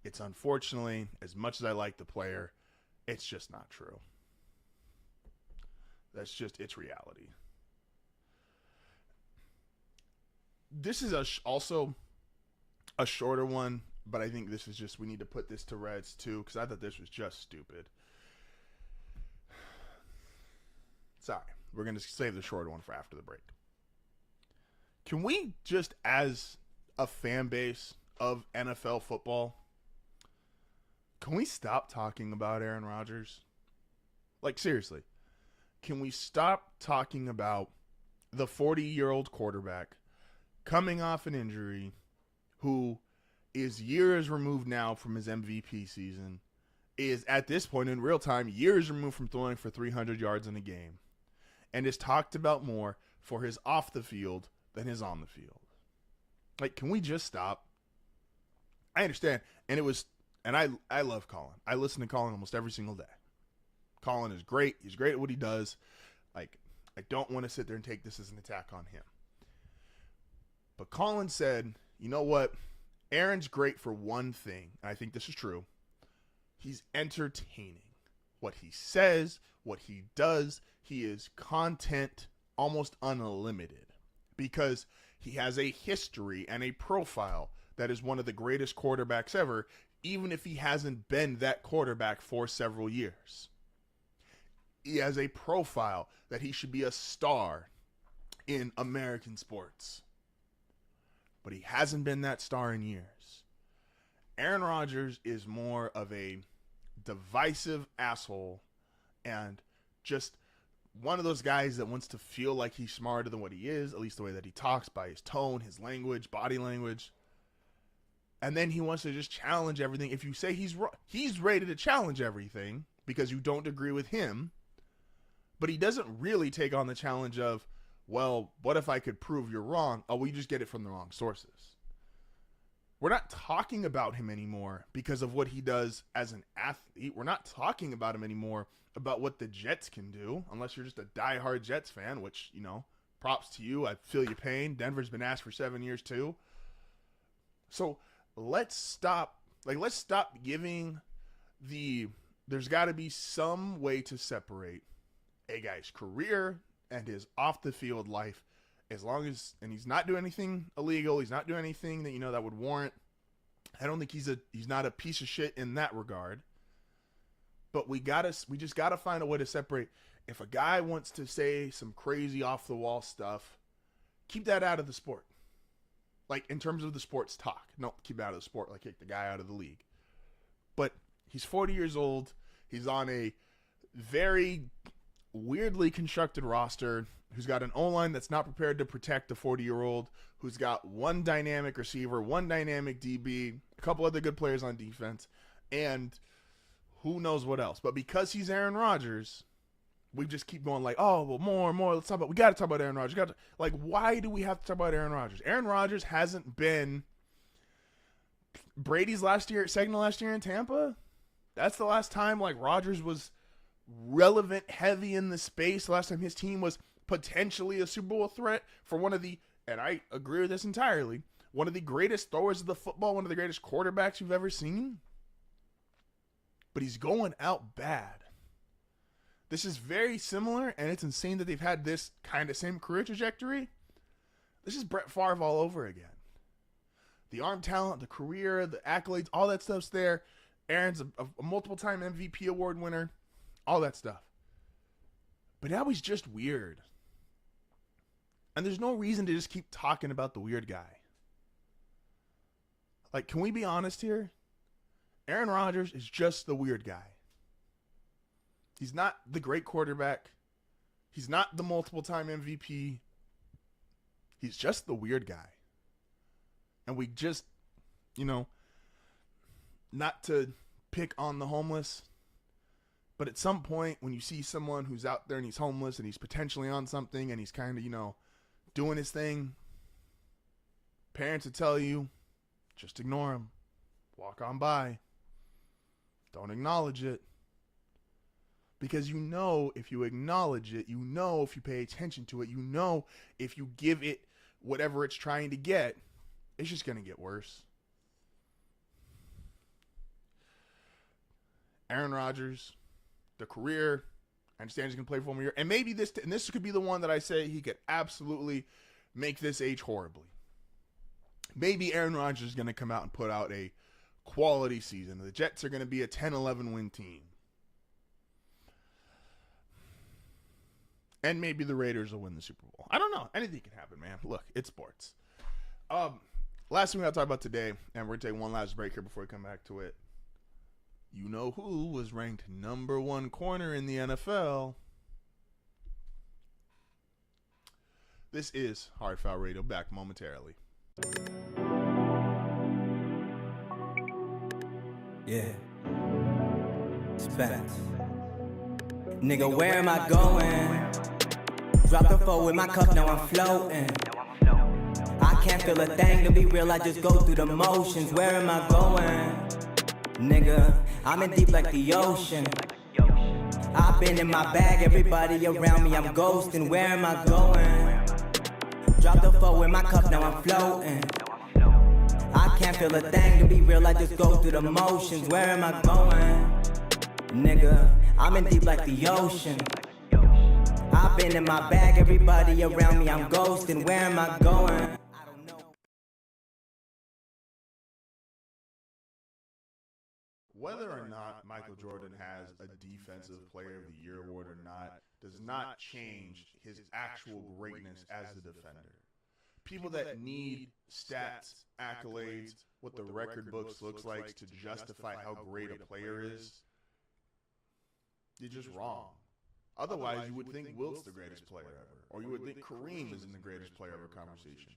It's unfortunately, as much as I like the player, it's just not true. That's just, it's reality. This is also a shorter one, but I think this is just, we need to put this to rest too, because I thought this was just stupid. Sorry, we're going to save the shorter one for after the break. Can we just, as a fan base of NFL football, can we stop talking about Aaron Rodgers? Like, seriously, can we stop talking about the 40-year-old quarterback coming off an injury who is years removed now from his MVP season, is at this point in real time years removed from throwing for 300 yards in a game, and is talked about more for his off the field than his on the field? Like, can we just stop? I understand. And I love Colin. I listen to Colin almost every single day. Colin is great. He's great at what he does. Like, I don't want to sit there and take this as an attack on him. But Colin said, you know what? Aaron's great for one thing, and I think this is true. He's entertaining. What he says, what he does, he is content almost unlimited because he has a history and a profile that is one of the greatest quarterbacks ever, even if he hasn't been that quarterback for several years. He has a profile that he should be a star in American sports. But he hasn't been that star in years. Aaron Rodgers is more of a divisive asshole and just one of those guys that wants to feel like he's smarter than what he is, at least the way that he talks, by his tone, his language, body language. And then he wants to just challenge everything. If you say he's wrong, he's ready to challenge everything because you don't agree with him. But he doesn't really take on the challenge of, well, what if I could prove you're wrong? Oh, we just get it from the wrong sources. We're not talking about him anymore because of what he does as an athlete. We're not talking about him anymore about what the Jets can do, unless you're just a diehard Jets fan, which, you know, props to you. I feel your pain. Denver's been asked for 7 years too. So let's stop giving there's got to be some way to separate a guy's career and his off the field life, and he's not doing anything illegal. He's not doing anything that, you know, that would warrant. I don't think he's not a piece of shit in that regard. But we just gotta find a way to separate. If a guy wants to say some crazy off the wall stuff, keep that out of the sport. Like, in terms of the sports talk. No, keep it out of the sport. Like, kick the guy out of the league. But he's 40 years old. He's on a very weirdly constructed roster who's got an O-line that's not prepared to protect the 40-year-old, who's got one dynamic receiver, one dynamic DB, a couple other good players on defense, and who knows what else. But because he's Aaron Rodgers, we just keep going like, oh, well, more. We got to talk about Aaron Rodgers. Like, why do we have to talk about Aaron Rodgers? Aaron Rodgers hasn't been Brady's second to last year in Tampa. That's the last time, like, Rodgers was relevant, heavy in the space. The last time his team was potentially a Super Bowl threat for one of the, and I agree with this entirely, one of the greatest throwers of the football, one of the greatest quarterbacks you've ever seen. But he's going out bad. This is very similar, and it's insane that they've had this kind of same career trajectory. This is Brett Favre all over again. The arm talent, the career, the accolades, all that stuff's there. Aaron's a multiple-time MVP award winner, all that stuff. But now he's just weird. And there's no reason to just keep talking about the weird guy. Like, can we be honest here? Aaron Rodgers is just the weird guy. He's not the great quarterback. He's not the multiple-time MVP. He's just the weird guy. And we just, you know, not to pick on the homeless, but at some point when you see someone who's out there and he's homeless and he's potentially on something and he's kind of, you know, doing his thing, parents would tell you, just ignore him. Walk on by. Don't acknowledge it. Because you know if you acknowledge it, you know if you pay attention to it, you know if you give it whatever it's trying to get, it's just going to get worse. Aaron Rodgers, the career, I understand he's going to play for 1 more year. And maybe this could be the one that I say he could absolutely make this age horribly. Maybe Aaron Rodgers is going to come out and put out a quality season. The Jets are going to be a 10-11 win team. And maybe the Raiders will win the Super Bowl. I don't know. Anything can happen, man. Look, it's sports. Last thing we got to talk about today, and we're going to take one last break here before we come back to it. You know who was ranked number 1 corner in the NFL? This is HardFoul Radio, back momentarily. Yeah. It's facts. Nigga, where am I going? Drop the four with my cup, now I'm floating. I can't feel a thing, to be real, I just go through the motions. Where am I going? Nigga, I'm in deep like the ocean. I've been in my bag, everybody around me, I'm ghosting. Where am I going? Drop the four with my cup, now I'm floating. I can't feel a thing, to be real, I just go through the motions. Where am I going? Nigga, I'm in deep like the ocean. I've been in my bag, everybody around me, I'm ghosting. Where am I going? Whether or not Michael Jordan has a Defensive Player of the Year award or not does not change his actual greatness as a defender. People that need stats, accolades, what the record books looks like to justify how great a player is, you're just wrong. Otherwise, you would think Wilt's the greatest player ever, or you would think Kareem is in the greatest player ever conversation.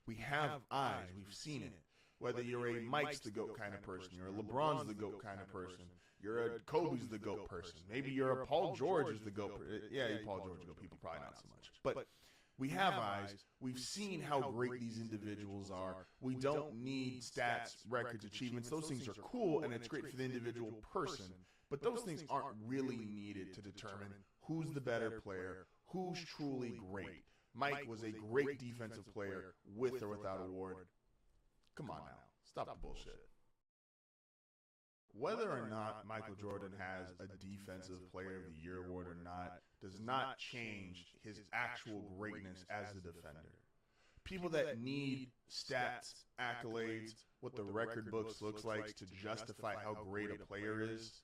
We have eyes. We've seen it. Whether you're a Mike's the GOAT kind of person, you're a LeBron's the GOAT kind of person, you're a Kobe's the GOAT person, maybe you're a Paul George is the GOAT person. Yeah, Paul George is the GOAT, people probably not so much. But we have eyes. We've seen how great these individuals are. We don't need stats, records, achievements. Those things are cool, and it's great for the individual person. But those things aren't really needed to determine who's the better player, who's truly great. Mike was a great defensive player with or without award. Come on now. Stop the bullshit. Whether or not Michael Jordan has a Defensive Player of the Year award or not does not change his actual greatness as a defender. People that need stats, accolades, what the record books looks like to justify how great a player is,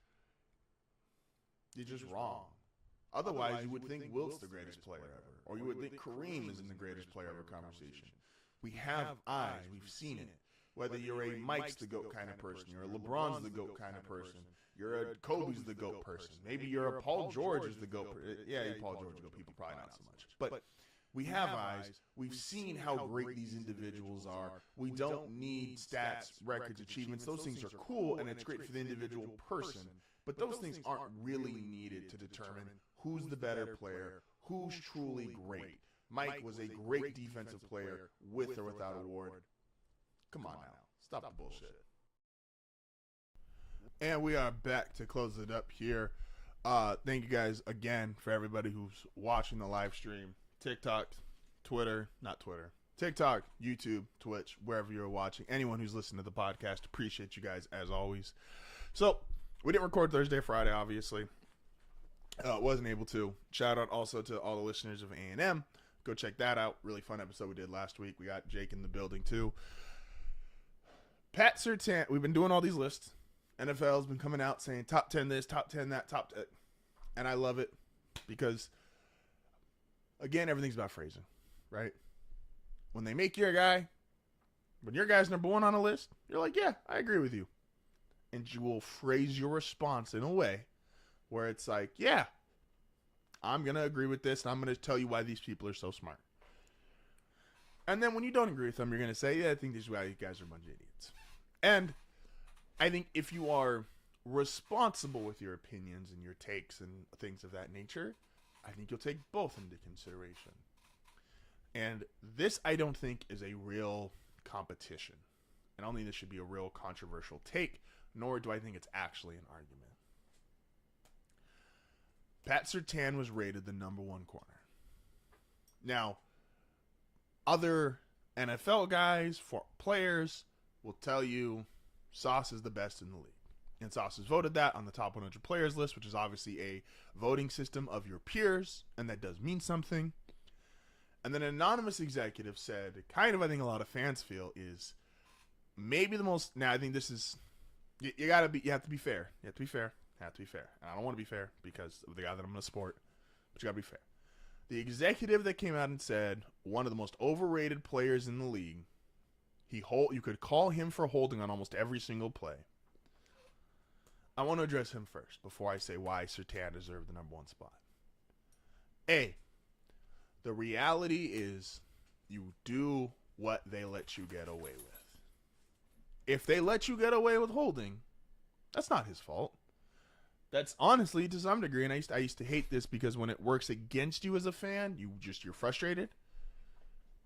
you're just wrong. Otherwise, you would think Wilt's the greatest player ever, or you would think Kareem is in the greatest player ever conversation. We have eyes. We've seen it. Whether you're a Mike's the GOAT kind of person, you're a LeBron's the GOAT kind of person, you're a Kobe's the GOAT person, maybe you're a Paul George is the GOAT person. Yeah, Paul George is the GOAT, people probably not so much. But we have eyes. We've seen how great these individuals are. We don't need stats, records, achievements. Those things are cool, and it's great for the individual person. But those things aren't really needed to determine who's the better player, who's truly great. Mike was a great defensive player with or without award. Come on now. Stop the bullshit. And we are back to close it up here. Thank you guys again for everybody who's watching the live stream. TikTok, TikTok, YouTube, Twitch, wherever you're watching. Anyone who's listening to the podcast, appreciate you guys as always. So, we didn't record Thursday, Friday, obviously. Wasn't able to. Shout out also to all the listeners of A&M. Go check that out. Really fun episode we did last week. We got Jake in the building too. Pat Surtain, we've been doing all these lists. NFL's been coming out saying top 10 this, top 10 that, top 10. And I love it because, again, everything's about phrasing, right? When they make you a guy, when your guy's number 1 on a list, you're like, yeah, I agree with you. And you will phrase your response in a way where it's like, yeah, I'm going to agree with this, and I'm going to tell you why these people are so smart. And then when you don't agree with them, you're going to say, yeah, I think this is why you guys are a bunch of idiots. And I think if you are responsible with your opinions and your takes and things of that nature, I think you'll take both into consideration. And this, I don't think, is a real competition. I don't think this should be a real controversial take, nor do I think it's actually an argument. Pat Surtain was rated the number 1 corner. Now, other NFL guys, players, will tell you Sauce is the best in the league. And Sauce has voted that on the top 100 players list, which is obviously a voting system of your peers, and that does mean something. And then an anonymous executive said, kind of I think a lot of fans feel is maybe the most, now I think this is, you have to be fair. You have to be fair. And I don't want to be fair because of the guy that I'm going to support, but you got to be fair. The executive that came out and said one of the most overrated players in the league You could call him for holding on almost every single play. I want to address him first before I say why Surtain deserved the number 1 spot. A, the reality is you do what they let you get away with. If they let you get away with holding, that's not his fault. That's honestly, to some degree, and I used to hate this because when it works against you as a fan, you're frustrated.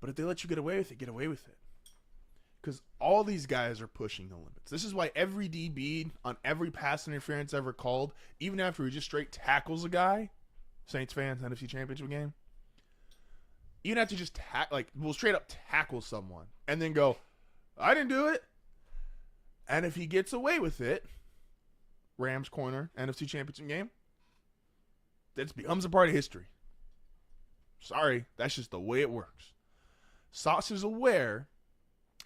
But if they let you get away with it, get away with it. Because all these guys are pushing the limits. This is why every DB on every pass interference ever called, even after he just straight tackles a guy, Saints fans, NFC Championship game, even after just straight up tackle someone and then go, I didn't do it. And if he gets away with it, Rams corner, NFC Championship game, that becomes a part of history. Sorry, that's just the way it works. Sauce is aware,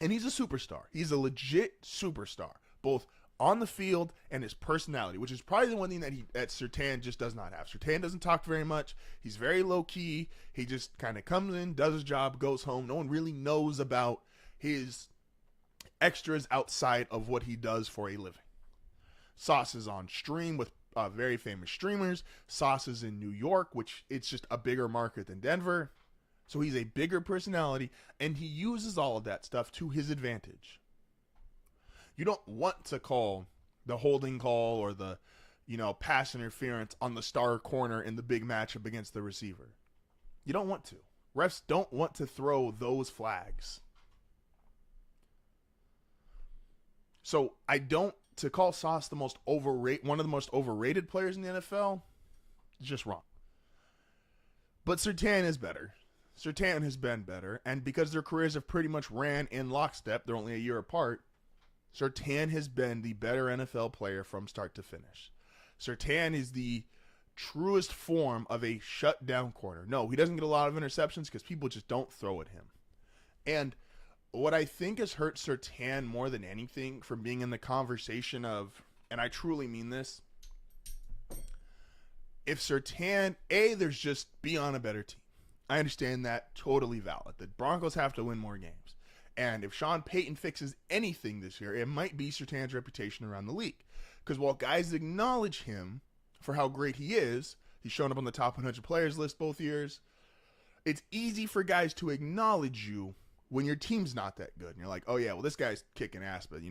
and he's a superstar. He's a legit superstar, both on the field and his personality, which is probably the one thing that Surtain just does not have. Surtain doesn't talk very much. He's very low-key. He just kind of comes in, does his job, goes home. No one really knows about his extras outside of what he does for a living. Sauce is on stream with very famous streamers. Sauce is in New York, which it's just a bigger market than Denver. So he's a bigger personality, and he uses all of that stuff to his advantage. You don't want to call the holding call or the, pass interference on the star corner in the big matchup against the receiver. You don't want to. Refs don't want to throw those flags. So to call Sauce one of the most overrated players in the NFL, is just wrong. But Surtain is better. Surtain has been better, and because their careers have pretty much ran in lockstep, they're only a year apart, Surtain has been the better NFL player from start to finish. Surtain is the truest form of a shutdown corner. No, he doesn't get a lot of interceptions because people just don't throw at him. And what I think has hurt Surtain more than anything from being in the conversation of, and I truly mean this, if Surtain, there's just be on a better team. I understand that, totally valid. The Broncos have to win more games. And if Sean Payton fixes anything this year, it might be Surtain's reputation around the league. Because while guys acknowledge him for how great he is, he's shown up on the top 100 players list both years, it's easy for guys to acknowledge you when your team's not that good. And you're like, oh yeah, well this guy's kicking ass, but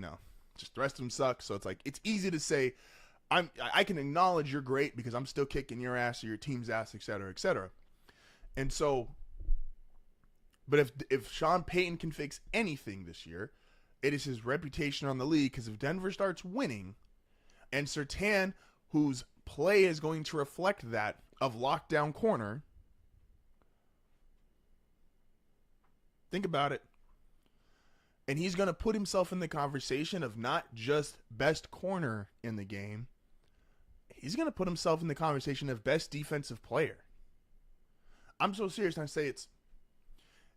just the rest of them suck. So it's like, it's easy to say, I can acknowledge you're great because I'm still kicking your ass or your team's ass, et cetera, et cetera. And so, but if Sean Payton can fix anything this year, it is his reputation on the league. Because if Denver starts winning, and Surtain, whose play is going to reflect that of lockdown corner, think about it. And he's going to put himself in the conversation of not just best corner in the game. He's going to put himself in the conversation of best defensive player. I'm so serious, and I say it's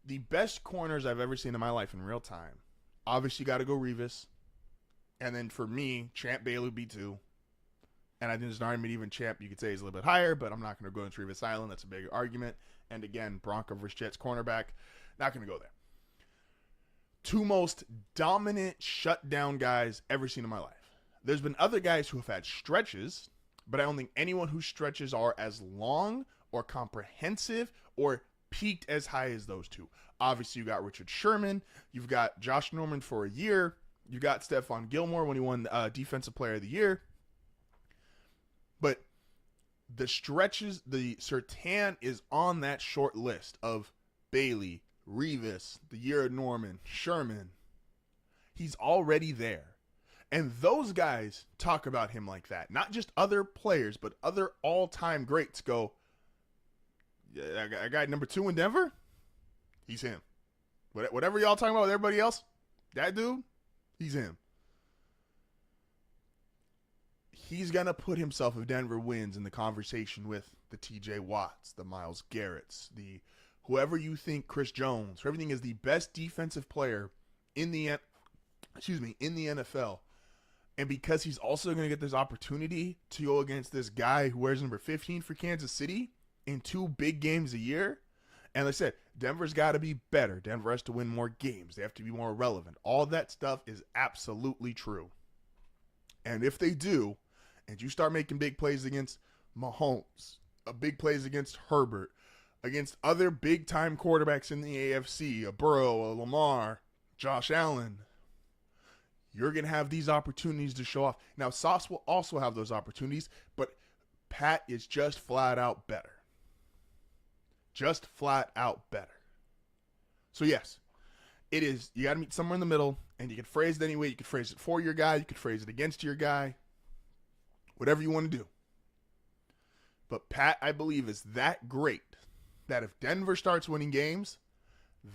the best corners I've ever seen in my life in real time. Obviously, you got to go Revis. And then for me, Champ Bailey would be 2. And I think there's an argument even Champ, you could say, is a little bit higher, but I'm not going to go into Revis Island. That's a bigger argument. And again, Bronco versus Jets cornerback. Not going to go there. 2 most dominant shutdown guys ever seen in my life. There's been other guys who have had stretches, but I don't think anyone whose stretches are as long or comprehensive or peaked as high as those 2. Obviously, you got Richard Sherman. You've got Josh Norman for a year. You got Stephon Gilmore when he won Defensive Player of the Year. But the stretches, the Surtain is on that short list of Bailey, Revis, the year of Norman, Sherman. He's already there. And those guys talk about him like that. Not just other players, but other all-time greats go, yeah, I got number 2 in Denver. He's him. Whatever y'all talking about with everybody else, that dude, he's him. He's going to put himself, if Denver wins, in the conversation with the TJ Watts, the Myles Garretts, the whoever you think, Chris Jones, whoever you think is the best defensive player in the NFL. And because he's also going to get this opportunity to go against this guy who wears number 15 for Kansas City in 2 big games a year, And like I said, Denver's got to be better. Denver has to win more games. They have to be more relevant. All that stuff is absolutely true. And if they do, and you start making big plays against Mahomes, big plays against Herbert, against other big-time quarterbacks in the AFC, a Burrow, a Lamar, Josh Allen, you're going to have these opportunities to show off. Now, Sauce will also have those opportunities, but Pat is just flat out better. Just flat out better. So, yes, it is. You got to meet somewhere in the middle, and you can phrase it any way. You can phrase it for your guy. You can phrase it against your guy. Whatever you want to do. But Pat, I believe, is that great that if Denver starts winning games,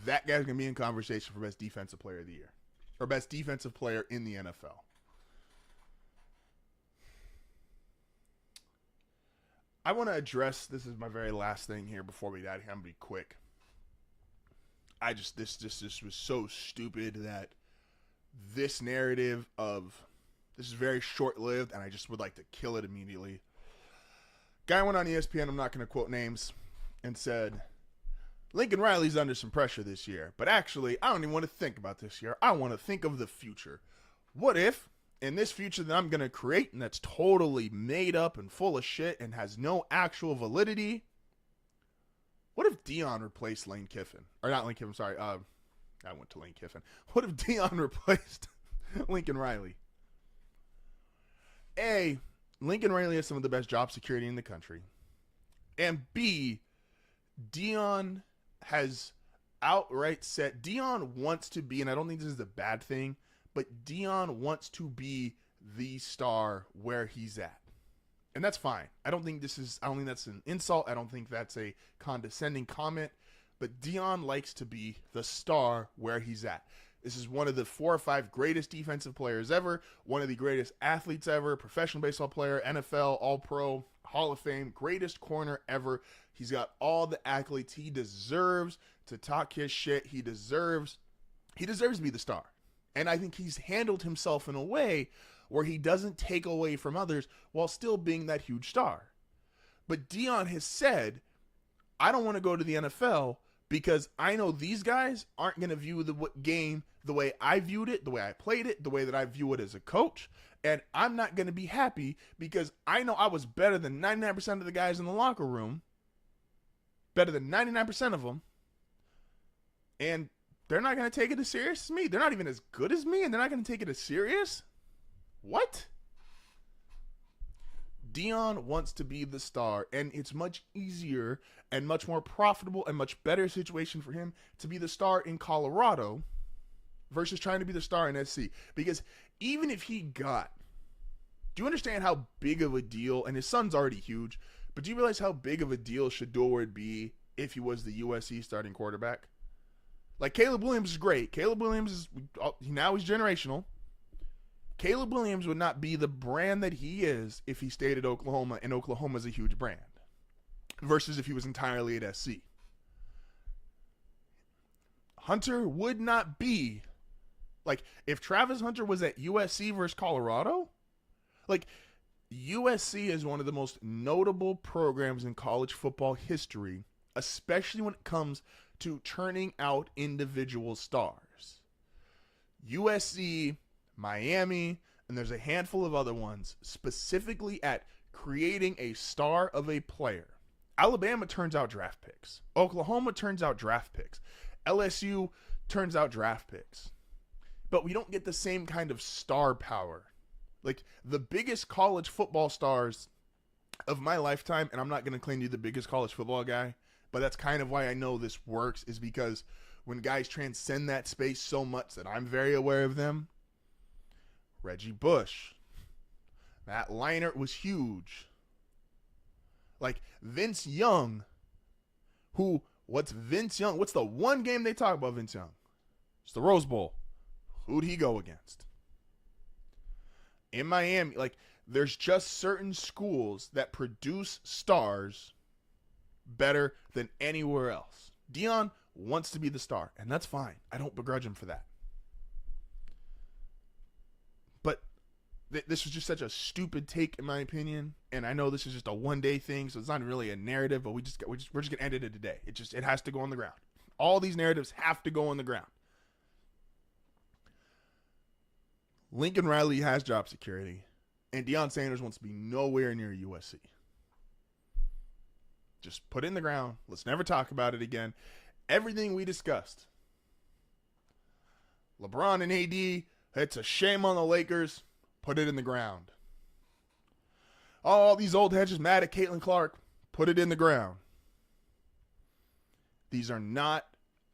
that guy's going to be in conversation for best defensive player of the year or best defensive player in the NFL. I want to address, this is my very last thing here before we die. I'm going to be quick. This was so stupid that this narrative of, this is very short-lived, and I just would like to kill it immediately. Guy went on ESPN, I'm not going to quote names, and said, Lincoln Riley's under some pressure this year, but actually, I don't even want to think about this year. I want to think of the future. What if, in this future that I'm going to create, and that's totally made up and full of shit and has no actual validity, what if Deion replaced Lane Kiffin? Or not Lane Kiffin, sorry. I went to Lane Kiffin. What if Deion replaced Lincoln Riley? A, Lincoln Riley has some of the best job security in the country. And B, Deion has outright said, Deion wants to be, and I don't think this is a bad thing, but Deion wants to be the star where he's at. And that's fine. I don't think that's an insult. I don't think that's a condescending comment. But Deion likes to be the star where he's at. This is one of the 4 or 5 greatest defensive players ever, one of the greatest athletes ever, professional baseball player, NFL, All-Pro, Hall of Fame, greatest corner ever. He's got all the accolades. He deserves to talk his shit. He deserves to be the star. And I think he's handled himself in a way where he doesn't take away from others while still being that huge star. But Deion has said, I don't want to go to the NFL because I know these guys aren't going to view the game the way I viewed it, the way I played it, the way that I view it as a coach. And I'm not going to be happy because I know I was better than 99% of the guys in the locker room, better than 99% of them. And they're not going to take it as serious as me. They're not even as good as me, and they're not going to take it as serious? What? Deion wants to be the star, and it's much easier and much more profitable and much better situation for him to be the star in Colorado versus trying to be the star in SC. Because even if he got, do you understand how big of a deal, and his son's already huge, but do you realize how big of a deal Shedeur would be if he was the USC starting quarterback? Like, Caleb Williams is great. Caleb Williams is, now he's generational. Caleb Williams would not be the brand that he is if he stayed at Oklahoma, and Oklahoma's a huge brand, versus if he was entirely at SC. Hunter would not be, like, if Travis Hunter was at USC versus Colorado, like, USC is one of the most notable programs in college football history, especially when it comes to churning out individual stars. USC, Miami, and there's a handful of other ones specifically at creating a star of a player. Alabama turns out draft picks. Oklahoma turns out draft picks. LSU turns out draft picks. But we don't get the same kind of star power. Like, the biggest college football stars of my lifetime, and I'm not going to claim to be the biggest college football guy, but that's kind of why I know this works, is because when guys transcend that space so much that I'm very aware of them, Reggie Bush, Matt Leinart was huge. Like, Vince Young, what's Vince Young? What's the one game they talk about Vince Young? It's the Rose Bowl. Who'd he go against? In Miami, like, there's just certain schools that produce stars better than anywhere else. Deion wants to be the star, and that's fine. I don't begrudge him for that. But this was just such a stupid take, in my opinion. And I know this is just a one-day thing, so it's not really a narrative. But we're just gonna end it today. It has to go on the ground. All these narratives have to go on the ground. Lincoln Riley has job security, and Deion Sanders wants to be nowhere near USC. Just put it in the ground. Let's never talk about it again. Everything we discussed. LeBron and AD, it's a shame on the Lakers. Put it in the ground. All these old heads just mad at Caitlin Clark. Put it in the ground. These are not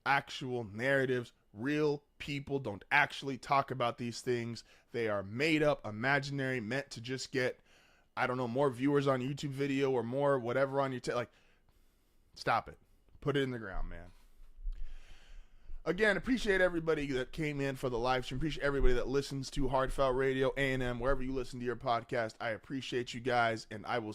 actual narratives. Real people don't actually talk about these things. They are made up, imaginary, meant to just get, I don't know, more viewers on YouTube video or more whatever on your stop it. Put it in the ground, man. Again, appreciate everybody that came in for the live stream. Appreciate everybody that listens to HardFoul Radio, A&M, wherever you listen to your podcast. I appreciate you guys, and I will